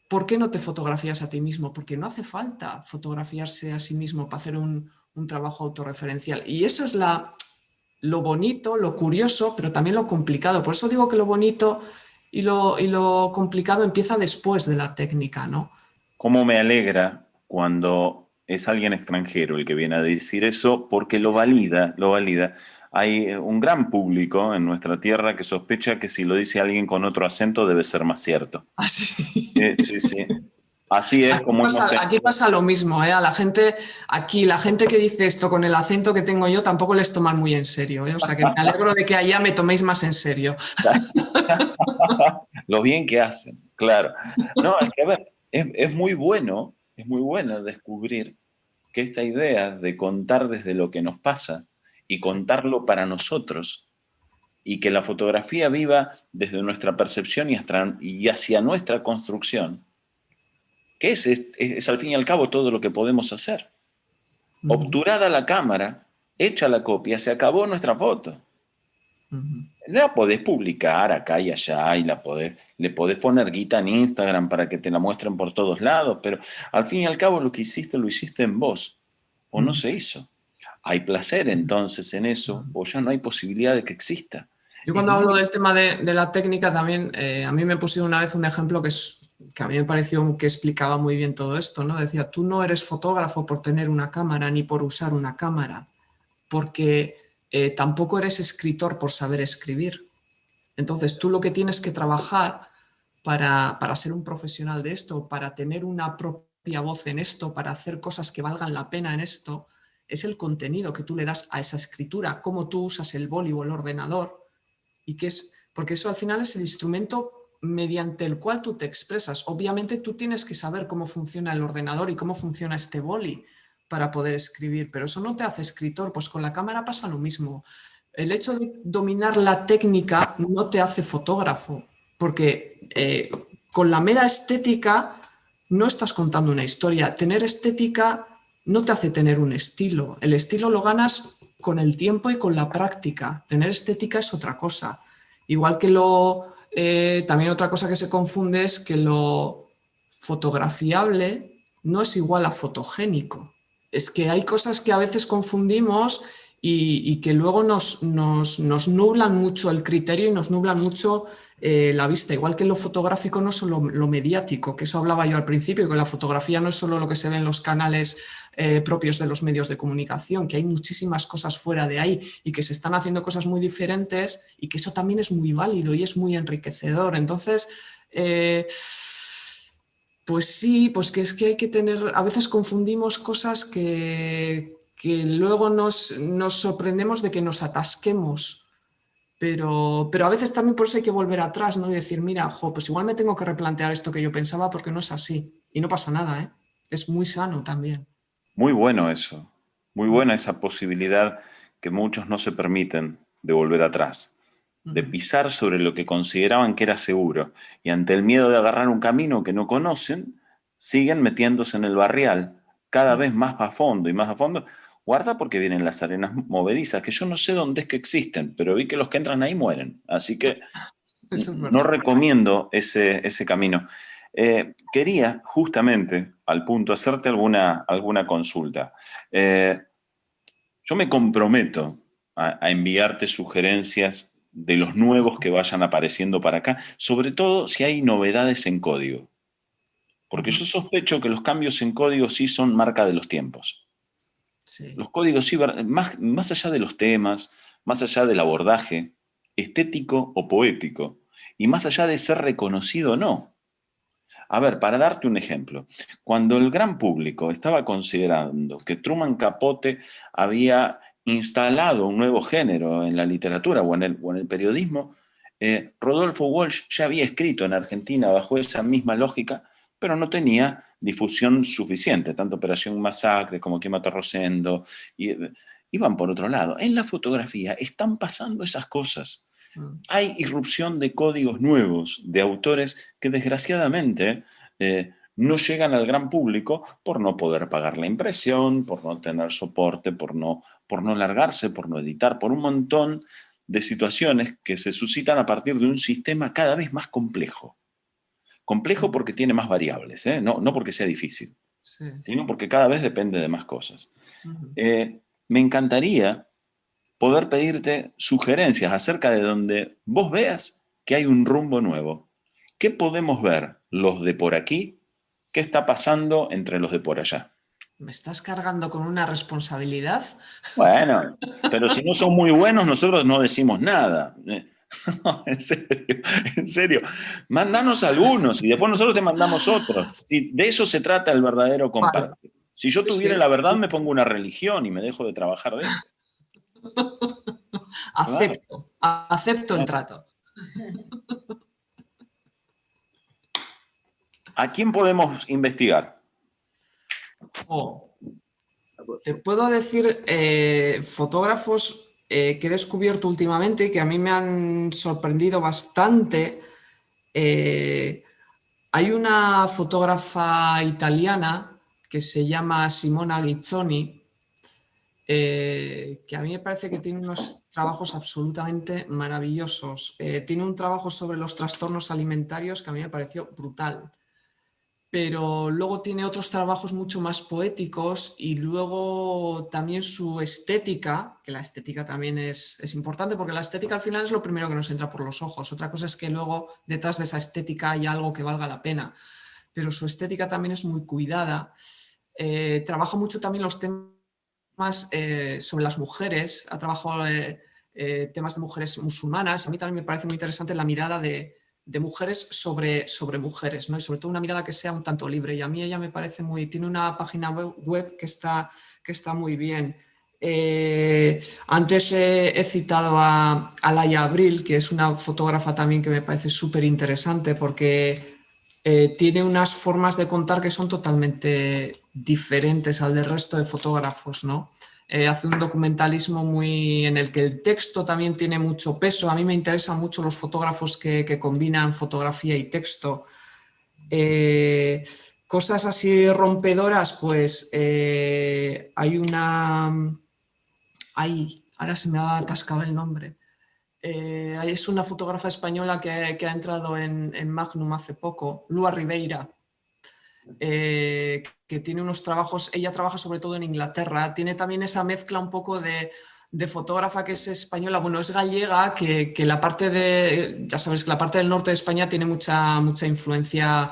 ¿por qué no te fotografías a ti mismo? Porque no hace falta fotografiarse a sí mismo para hacer un trabajo autorreferencial. Y eso es lo bonito, lo curioso, pero también lo complicado. Por eso digo que lo bonito y lo complicado empieza después de la técnica, ¿no? ¿Cómo me alegra cuando es alguien extranjero el que viene a decir eso? Porque lo valida, lo valida. Hay un gran público en nuestra tierra que sospecha que si lo dice alguien con otro acento debe ser más cierto. Así. Sí, sí. Así es como hemos Aquí tenido. pasa lo mismo, ¿eh? A la gente, aquí la gente que dice esto con el acento que tengo yo tampoco les toman muy en serio, ¿eh? O sea que me alegro de que allá me toméis más en serio. Lo bien que hacen, claro. No, es que a ver, es muy bueno descubrir que esta idea de contar desde lo que nos pasa y Sí. contarlo para nosotros y que la fotografía viva desde nuestra percepción y hacia nuestra construcción, que es al fin y al cabo todo lo que podemos hacer. Ujú, Obturada la cámara, hecha la copia, se acabó nuestra foto. ujú. La podés publicar acá y allá y le podés poner guita en Instagram para que te la muestren por todos lados, pero al fin y al cabo lo hiciste en vos, o no Ujú. se hizo. ¿Hay placer entonces en eso o ya no hay posibilidad de que exista? Yo Es cuando hablo muy... del tema de la técnica también, a mí me pusieron una vez un ejemplo que a mí me pareció que explicaba muy bien todo esto, ¿no? Decía, tú no eres fotógrafo por tener una cámara ni por usar una cámara, porque tampoco eres escritor por saber escribir. Entonces tú lo que tienes que trabajar para ser un profesional de esto, para tener una propia voz en esto, para hacer cosas que valgan la pena en esto, es el contenido que tú le das a esa escritura, cómo tú usas el boli o el ordenador y que es, porque eso al final es el instrumento mediante el cual tú te expresas. Obviamente tú tienes que saber cómo funciona el ordenador y cómo funciona este boli para poder escribir, pero eso no te hace escritor, pues con la cámara pasa lo mismo. El hecho de dominar la técnica no te hace fotógrafo, porque con la mera estética no estás contando una historia. Tener estética no te hace tener un estilo. El estilo lo ganas con el tiempo y con la práctica. Tener estética es otra cosa. Igual que también otra cosa que se confunde es que lo fotografiable no es igual a fotogénico. Es que hay cosas que a veces confundimos y que luego nos nublan mucho el criterio y nos nublan mucho la vista. Igual que en lo fotográfico no es solo lo mediático, que eso hablaba yo al principio, que la fotografía no es solo lo que se ve en los canales propios de los medios de comunicación, que hay muchísimas cosas fuera de ahí y que se están haciendo cosas muy diferentes y que eso también es muy válido y es muy enriquecedor. Entonces, pues sí, pues que es que hay que tener, a veces confundimos cosas que luego nos sorprendemos de que nos atasquemos. Pero a veces también por eso hay que volver atrás, ¿no? Y decir, mira, pues igual me tengo que replantear esto que yo pensaba porque no es así. Y no pasa nada, ¿eh? Es muy sano también. Muy bueno eso, muy buena esa posibilidad que muchos no se permiten de volver atrás, de pisar sobre lo que consideraban que era seguro y ante el miedo de agarrar un camino que no conocen, siguen metiéndose en el barrial cada vez más a fondo y más a fondo. Guarda porque vienen las arenas movedizas, que yo no sé dónde es que existen, pero vi que los que entran ahí mueren. Así que Eso es no verdad. recomiendo ese camino. Quería justamente al punto hacerte alguna consulta. Eh, yo me comprometo a enviarte sugerencias de los nuevos que vayan apareciendo para acá, sobre todo si hay novedades en código, porque yo sospecho que los cambios en código sí son marca de los tiempos. Sí. Los códigos sí, más allá de los temas, más allá del abordaje estético o poético, y más allá de ser reconocido o no. A ver, para darte un ejemplo, cuando el gran público estaba considerando que Truman Capote había instalado un nuevo género en la literatura o en el periodismo, Rodolfo Walsh ya había escrito en Argentina bajo esa misma lógica, pero no tenía difusión suficiente, tanto Operación Masacre como Quémate Rosendo, iban por otro lado. En la fotografía están pasando esas cosas. Hay irrupción de códigos nuevos, de autores que desgraciadamente no llegan al gran público por no poder pagar la impresión, por no tener soporte, por no largarse, por no editar, por un montón de situaciones que se suscitan a partir de un sistema cada vez más complejo. Complejo porque tiene más variables, no porque sea difícil, Sí. sino porque cada vez depende de más cosas. Me encantaría poder pedirte sugerencias acerca de donde vos veas que hay un rumbo nuevo. ¿Qué podemos ver los de por aquí? ¿Qué está pasando entre los de por allá? ¿Me estás cargando con una responsabilidad? Bueno, pero si no son muy buenos, nosotros no decimos nada. No, en serio, en serio. Mándanos algunos y después nosotros te mandamos otros. Sí, de eso se trata el verdadero Vale. compartir. Si yo tuviera Sí, la verdad, sí. me pongo una religión y me dejo de trabajar de esto. Claro, Acepto el claro. trato. ¿A quién podemos investigar? Oh, te puedo decir fotógrafos que he descubierto últimamente y que a mí me han sorprendido bastante. Eh, Hay una fotógrafa italiana que se llama Simona Guiccioni, que a mí me parece que tiene unos trabajos absolutamente maravillosos. Tiene un trabajo sobre los trastornos alimentarios que a mí me pareció brutal, pero luego tiene otros trabajos mucho más poéticos y luego también su estética, que la estética también es importante porque la estética al final es lo primero que nos entra por los ojos. Otra cosa es que luego detrás de esa estética hay algo que valga la pena, pero su estética también es muy cuidada. Trabaja mucho también los temas sobre las mujeres, ha trabajado temas de mujeres musulmanas. A mí también me parece muy interesante la mirada de mujeres sobre mujeres, ¿no? Y sobre todo una mirada que sea un tanto libre. Y a mí ella me parece tiene una página web que está muy bien. Antes he citado a Laia Abril, que es una fotógrafa también que me parece súper interesante porque tiene unas formas de contar que son totalmente diferentes al del resto de fotógrafos, ¿no? Hace un documentalismo muy en el que el texto también tiene mucho peso. A mí me interesan mucho los fotógrafos que combinan fotografía y texto. Cosas así rompedoras, pues hay una... ahora se me ha atascado el nombre. Es una fotógrafa española que ha entrado en Magnum hace poco, Lua Ribeira, que tiene unos trabajos, ella trabaja sobre todo en Inglaterra, tiene también esa mezcla un poco de fotógrafa que es española, bueno, es gallega, que la parte de, ya sabes, que la parte del norte de España tiene mucha influencia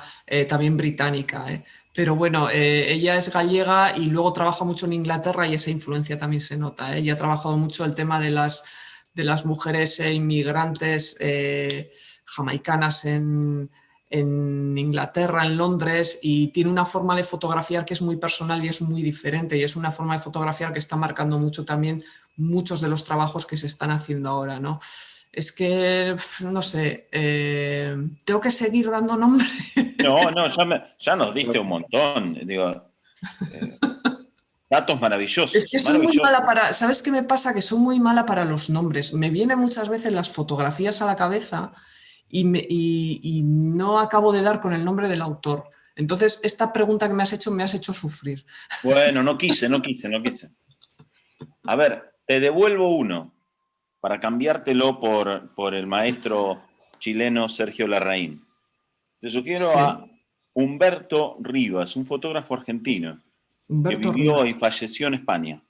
también británica, pero bueno, ella es gallega y luego trabaja mucho en Inglaterra y esa influencia también se nota. Ella ha trabajado mucho el tema de las mujeres inmigrantes jamaicanas en Inglaterra, en Londres, y tiene una forma de fotografiar que es muy personal y es muy diferente, y es una forma de fotografiar que está marcando mucho también muchos de los trabajos que se están haciendo ahora, ¿no? Es que, no sé, tengo que seguir dando nombre. No, ya nos diste un montón. Digo, datos Es que maravillosos, soy muy mala maravillosos. para, ¿sabes qué me pasa? Que soy muy mala para los nombres. Me vienen muchas veces las fotografías a la cabeza y no acabo de dar con el nombre del autor. Entonces, esta pregunta que me has hecho sufrir. Bueno, no quise, no quise, no quise. A ver, te devuelvo uno para cambiártelo por el maestro chileno Sergio Larraín. Te sugiero Sí, a Humberto Rivas, un fotógrafo argentino que Humberto vivió y Rivas. falleció en España.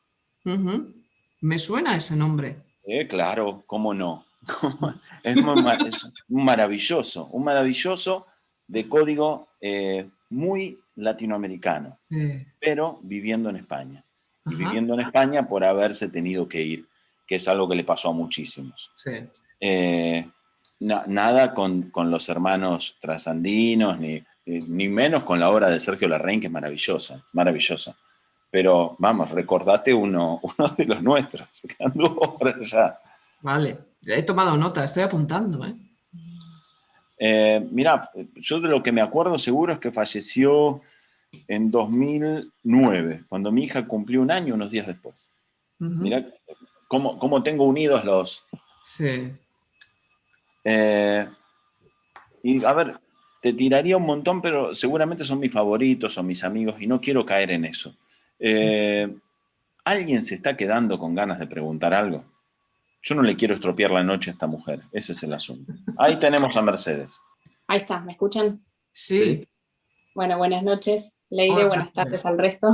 Ujú. Me suena ese nombre. Claro, cómo no. Sí, Es un maravilloso de código muy latinoamericano, sí. pero viviendo en España. Y Ajá, viviendo en España por haberse tenido que ir, que es algo que le pasó a muchísimos. sí. Eh, Nada con los hermanos trasandinos, ni menos con la obra de Sergio Larraín, que es maravillosa, maravillosa. Pero vamos, recordate uno de los nuestros, que anduvo por allá. Vale. He tomado nota, estoy apuntando, ¿eh? Mirá, yo de lo que me acuerdo seguro es que falleció en 2009, cuando mi hija cumplió un año, unos días después. Ujú. Mirá cómo tengo unidos los... Sí. eh, y a ver, te tiraría un montón, pero seguramente son mis favoritos o mis amigos y no quiero caer en eso. Sí. Eh, ¿Alguien se está quedando con ganas de preguntar algo? Yo no le quiero estropear la noche a esta mujer, ese es el asunto. Ahí tenemos a Mercedes. Ahí está, ¿me escuchan? Sí. Bueno, buenas noches, Leire, Hola, buenas tardes gracias. al resto.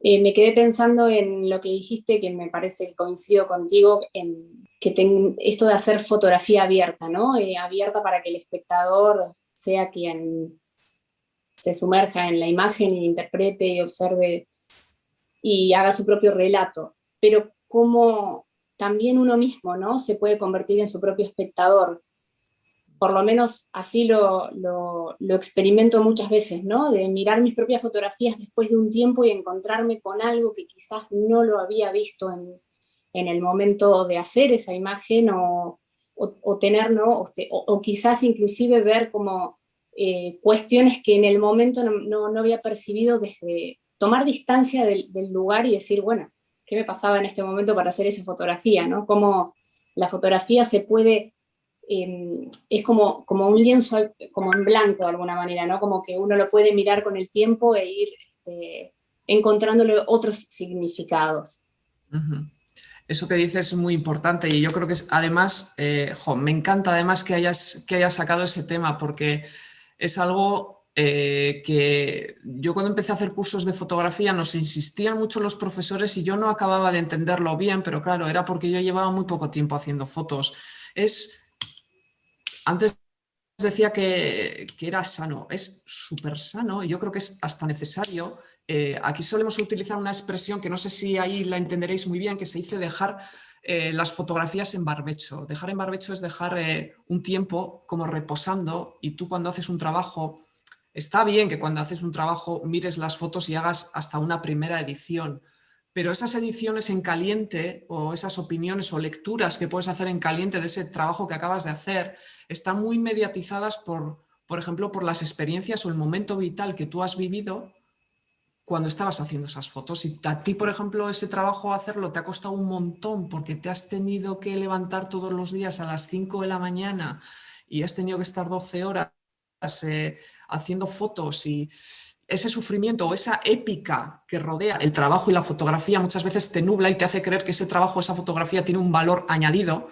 Me quedé pensando en lo que dijiste, que me parece que coincido contigo, en que esto de hacer fotografía abierta, ¿no? Abierta para que el espectador sea quien se sumerja en la imagen y interprete y observe y haga su propio relato, pero como también uno mismo, ¿no? Se puede convertir en su propio espectador. Por lo menos así lo experimento muchas veces, ¿no? De mirar mis propias fotografías después de un tiempo y encontrarme con algo que quizás no lo había visto en el momento de hacer esa imagen o tener, ¿no? O quizás inclusive ver como cuestiones que en el momento no había percibido, desde tomar distancia del lugar y decir, bueno, ¿qué me pasaba en este momento para hacer esa fotografía, ¿no? Cómo la fotografía se puede es como un lienzo como en blanco de alguna manera, ¿no? Como que uno lo puede mirar con el tiempo e ir encontrándole otros significados. Ujú. Eso que dices es muy importante y yo creo que es, además, me encanta además que hayas sacado ese tema porque es algo que yo cuando empecé a hacer cursos de fotografía nos insistían mucho los profesores y yo no acababa de entenderlo bien, pero claro, era porque yo llevaba muy poco tiempo haciendo fotos. Antes decía que era sano, es súper sano y yo creo que es hasta necesario. Aquí solemos utilizar una expresión que no sé si ahí la entenderéis muy bien, que se dice dejar las fotografías en barbecho. Dejar en barbecho es dejar un tiempo como reposando y tú cuando haces un trabajo, está bien que cuando haces un trabajo mires las fotos y hagas hasta una primera edición, pero esas ediciones en caliente o esas opiniones o lecturas que puedes hacer en caliente de ese trabajo que acabas de hacer están muy mediatizadas por ejemplo, por las experiencias o el momento vital que tú has vivido cuando estabas haciendo esas fotos. Y a ti, por ejemplo, ese trabajo hacerlo te ha costado un montón porque te has tenido que levantar todos los días a las 5 de la mañana y has tenido que estar 12 horas haciendo fotos ese sufrimiento o esa épica que rodea el trabajo y la fotografía muchas veces te nubla y te hace creer que ese trabajo, esa fotografía tiene un valor añadido,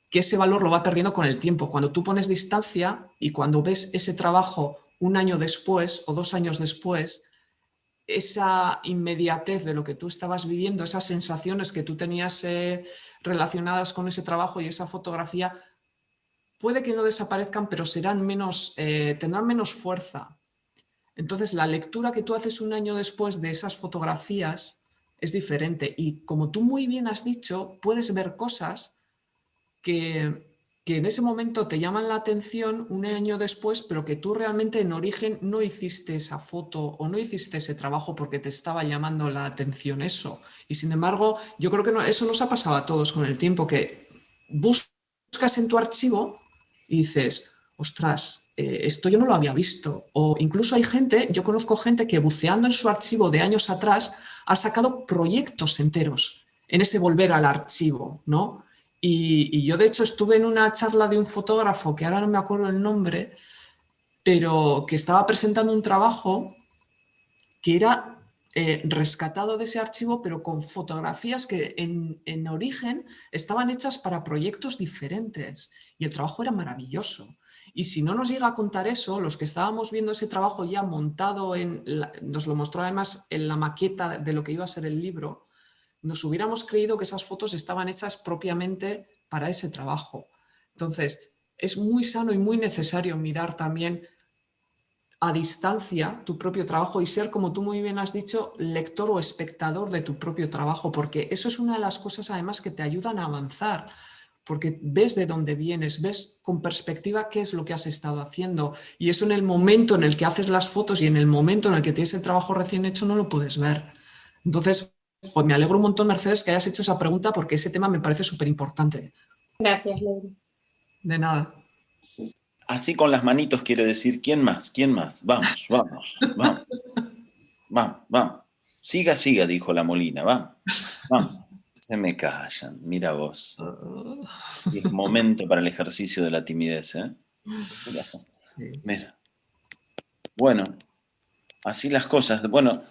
que ese valor lo va perdiendo con el tiempo. Cuando tú pones distancia y cuando ves ese trabajo un año después o 2 años después, esa inmediatez de lo que tú estabas viviendo, esas sensaciones que tú tenías relacionadas con ese trabajo y esa fotografía, puede que no desaparezcan, pero serán menos, tendrán menos fuerza. Entonces, la lectura que tú haces un año después de esas fotografías es diferente. Y como tú muy bien has dicho, puedes ver cosas que en ese momento te llaman la atención un año después, pero que tú realmente en origen no hiciste esa foto o no hiciste ese trabajo porque te estaba llamando la atención eso. Y sin embargo, yo creo que eso nos ha pasado a todos con el tiempo, que buscas en tu archivo y dices, ostras, esto yo no lo había visto. O incluso hay gente, yo conozco gente que buceando en su archivo de años atrás ha sacado proyectos enteros en ese volver al archivo, ¿no? Y yo de hecho estuve en una charla de un fotógrafo, que ahora no me acuerdo el nombre, pero que estaba presentando un trabajo que era rescatado de ese archivo, pero con fotografías que en origen estaban hechas para proyectos diferentes. Y el trabajo era maravilloso. Y si no nos llega a contar eso, los que estábamos viendo ese trabajo ya montado, nos lo mostró además en la maqueta de lo que iba a ser el libro, nos hubiéramos creído que esas fotos estaban hechas propiamente para ese trabajo. Entonces, es muy sano y muy necesario mirar también a distancia tu propio trabajo y ser, como tú muy bien has dicho, lector o espectador de tu propio trabajo, porque eso es una de las cosas además que te ayudan a avanzar, porque ves de dónde vienes, ves con perspectiva qué es lo que has estado haciendo, y eso en el momento en el que haces las fotos y en el momento en el que tienes el trabajo recién hecho no lo puedes ver. Entonces, pues me alegro un montón, Mercedes, que hayas hecho esa pregunta, porque ese tema me parece súper importante. Gracias, Lady. De nada. Así con las manitos quiere decir, ¿quién más? ¿Quién más? Vamos, vamos, vamos. Vamos, vamos. Siga, siga, dijo la Molina, vamos, vamos. Se me callan, mira vos. Y es momento para el ejercicio de la timidez, ¿eh? Mira. Sí. Mira. Bueno, así las cosas. Bueno,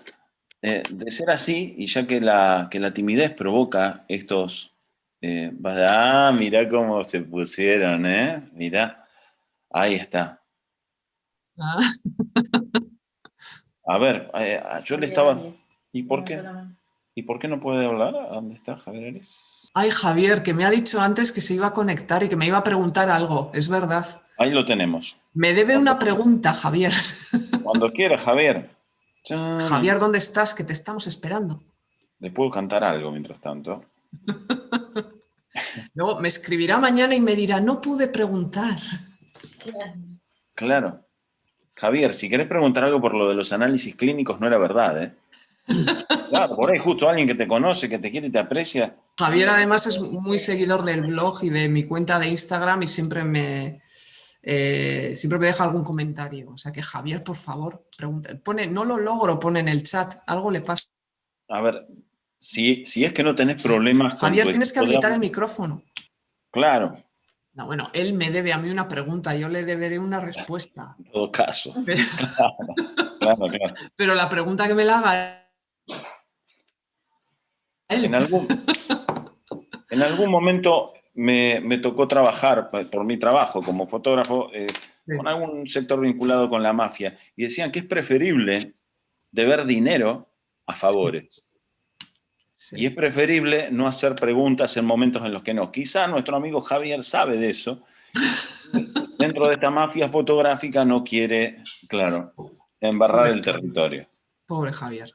de ser así, y ya que la timidez provoca estos... mirá cómo se pusieron, ¿eh? Mirá, ahí está. Ah. A ver, yo le estaba... ¿Y por qué? ¿Y por qué no puede hablar? ¿Dónde está Javier Ares? Ay, Javier, que me ha dicho antes que se iba a conectar y que me iba a preguntar algo, es verdad. Ahí lo tenemos. Me debe una pregunta, Javier. Cuando quiera, Javier. Chan. Javier, ¿dónde estás? Que te estamos esperando. Le puedo cantar algo mientras tanto. Luego me escribirá mañana y me dirá, no pude preguntar. Claro. Javier, si querés preguntar algo por lo de los análisis clínicos, no era verdad, ¿eh? Claro, por ahí justo alguien que te conoce, que te quiere y te aprecia. Javier además es muy seguidor del blog y de mi cuenta de Instagram y siempre me deja algún comentario. O sea que Javier, por favor, pregunta. Pone, no lo logro, pone en el chat, algo le pasa. A ver, si es que no tenés problemas con Javier, tu tienes que habilitar el micrófono. Claro. No, bueno, él me debe a mí una pregunta, yo le deberé una respuesta. En todo caso. Claro. Pero la pregunta que me la haga él. En algún momento me tocó trabajar por mi trabajo como fotógrafo con algún sector vinculado con la mafia y decían que es preferible deber dinero a favores. Sí. Y es preferible no hacer preguntas en momentos en los que no. Quizá nuestro amigo Javier sabe de eso. Dentro de esta mafia fotográfica no quiere, claro, embarrar el territorio. Pobre Javier.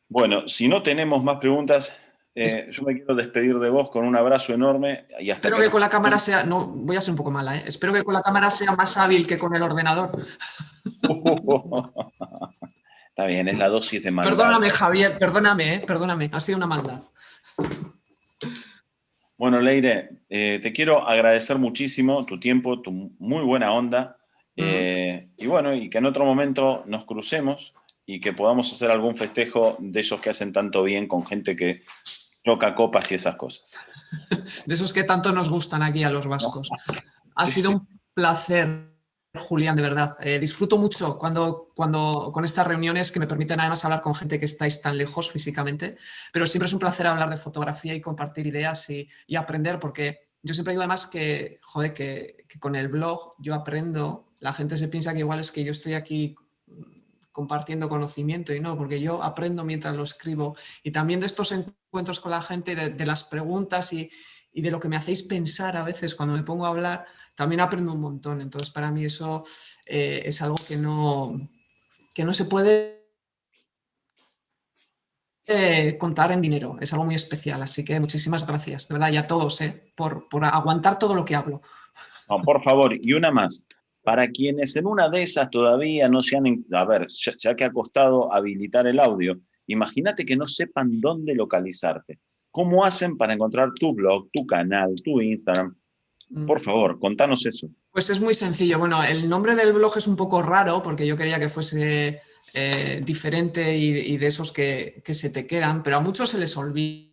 Bueno, si no tenemos más preguntas, yo me quiero despedir de vos con un abrazo enorme. Y hasta espero que con la cámara sea... No, voy a ser un poco mala, ¿eh? Espero que con la cámara sea más hábil que con el ordenador. Está bien, es la dosis de maldad. Perdóname, Javier, perdóname, ha sido una maldad. Bueno, Leire, te quiero agradecer muchísimo tu tiempo, tu muy buena onda, y bueno, y que en otro momento nos crucemos y que podamos hacer algún festejo de esos que hacen tanto bien con gente que toca copas y esas cosas. De esos que tanto nos gustan aquí a los vascos. Ha sido un placer, Julián, de verdad. Disfruto mucho cuando con estas reuniones que me permiten además hablar con gente que estáis tan lejos físicamente, pero siempre es un placer hablar de fotografía y compartir ideas y aprender, porque yo siempre digo además que, joder, que con el blog yo aprendo, la gente se piensa que igual es que yo estoy aquí compartiendo conocimiento y no, porque yo aprendo mientras lo escribo, y también de estos encuentros con la gente, de las preguntas y de lo que me hacéis pensar a veces cuando me pongo a hablar, también aprendo un montón. Entonces para mí eso es algo que no se puede contar en dinero, es algo muy especial, así que muchísimas gracias, de verdad, y a todos por aguantar todo lo que hablo. No, por favor, y una más. Para quienes en una de esas todavía no se han... A ver, ya que ha costado habilitar el audio, imagínate que no sepan dónde localizarte. ¿Cómo hacen para encontrar tu blog, tu canal, tu Instagram? Por favor, contanos eso. Pues es muy sencillo. Bueno, el nombre del blog es un poco raro porque yo quería que fuese diferente y de esos que se te quedan, pero a muchos se les olvida.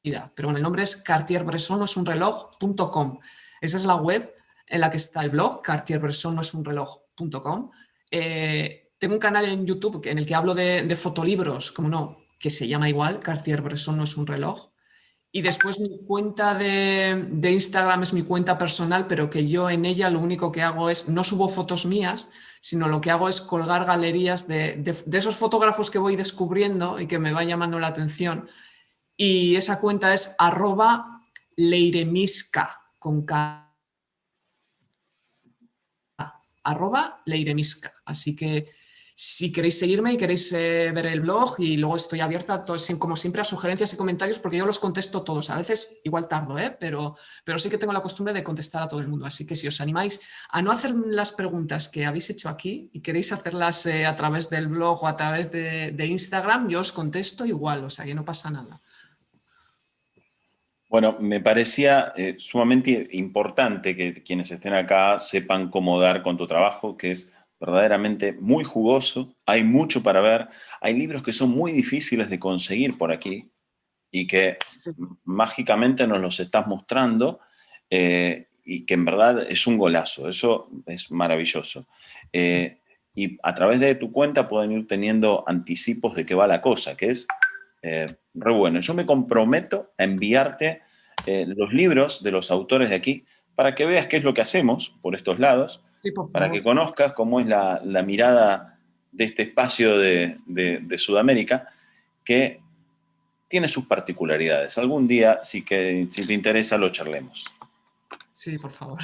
Pero bueno, el nombre es cartierbressonoesunreloj.com. Esa es la web en la que está el blog, cartierbressonoesunreloj.com. Tengo un canal en YouTube en el que hablo de fotolibros, como no, que se llama igual, Cartier-Bresson no es un reloj. Y después mi cuenta de Instagram es mi cuenta personal, pero que yo en ella lo único que hago es, no subo fotos mías, sino lo que hago es colgar galerías de esos fotógrafos que voy descubriendo y que me va llamando la atención. Y esa cuenta es @leiremiska, con K. @leiremiska. Así que si queréis seguirme y queréis ver el blog, y luego estoy abierta, como siempre, a sugerencias y comentarios, porque yo los contesto todos. A veces igual tardo, pero sí que tengo la costumbre de contestar a todo el mundo. Así que si os animáis a no hacer las preguntas que habéis hecho aquí y queréis hacerlas a través del blog o a través de Instagram, yo os contesto igual, o sea que no pasa nada. Bueno, me parecía sumamente importante que quienes estén acá sepan cómo dar con tu trabajo, que es verdaderamente muy jugoso, hay mucho para ver, hay libros que son muy difíciles de conseguir por aquí y que mágicamente nos los estás mostrando, y que en verdad es un golazo, eso es maravilloso. Y a través de tu cuenta pueden ir teniendo anticipos de qué va la cosa, que es re bueno. Yo me comprometo a enviarte los libros de los autores de aquí para que veas qué es lo que hacemos por estos lados, Sí, por favor. para que conozcas cómo es la mirada de este espacio de Sudamérica, que tiene sus particularidades. Algún día, si te interesa, lo charlemos. Sí, por favor.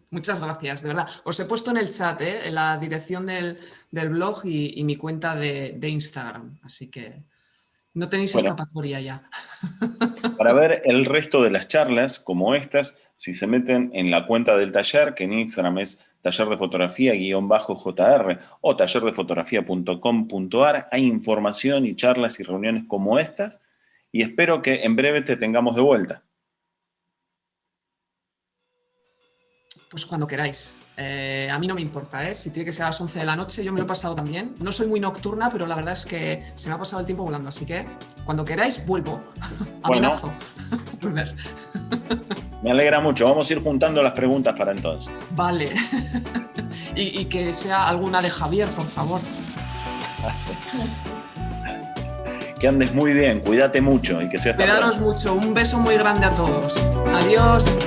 Muchas gracias, de verdad. Os he puesto en el chat la dirección del blog y mi cuenta de Instagram, así que no tenéis escapatoria ya. Para ver el resto de las charlas como estas, si se meten en la cuenta del taller, que en Instagram es taller de fotografía_JR o tallerdefotografía.com.ar, hay información y charlas y reuniones como estas, y espero que en breve te tengamos de vuelta. Pues cuando queráis. A mí no me importa, si tiene que ser a las 11 de la noche, yo me lo he pasado también. No soy muy nocturna, pero la verdad es que se me ha pasado el tiempo volando, así que cuando queráis, vuelvo. Amenazo. Volver. Me alegra mucho. Vamos a ir juntando las preguntas para entonces. Vale. y que sea alguna de Javier, por favor. Que andes muy bien, cuídate mucho y que seas... Cuidaros mucho. Un beso muy grande a todos. Adiós.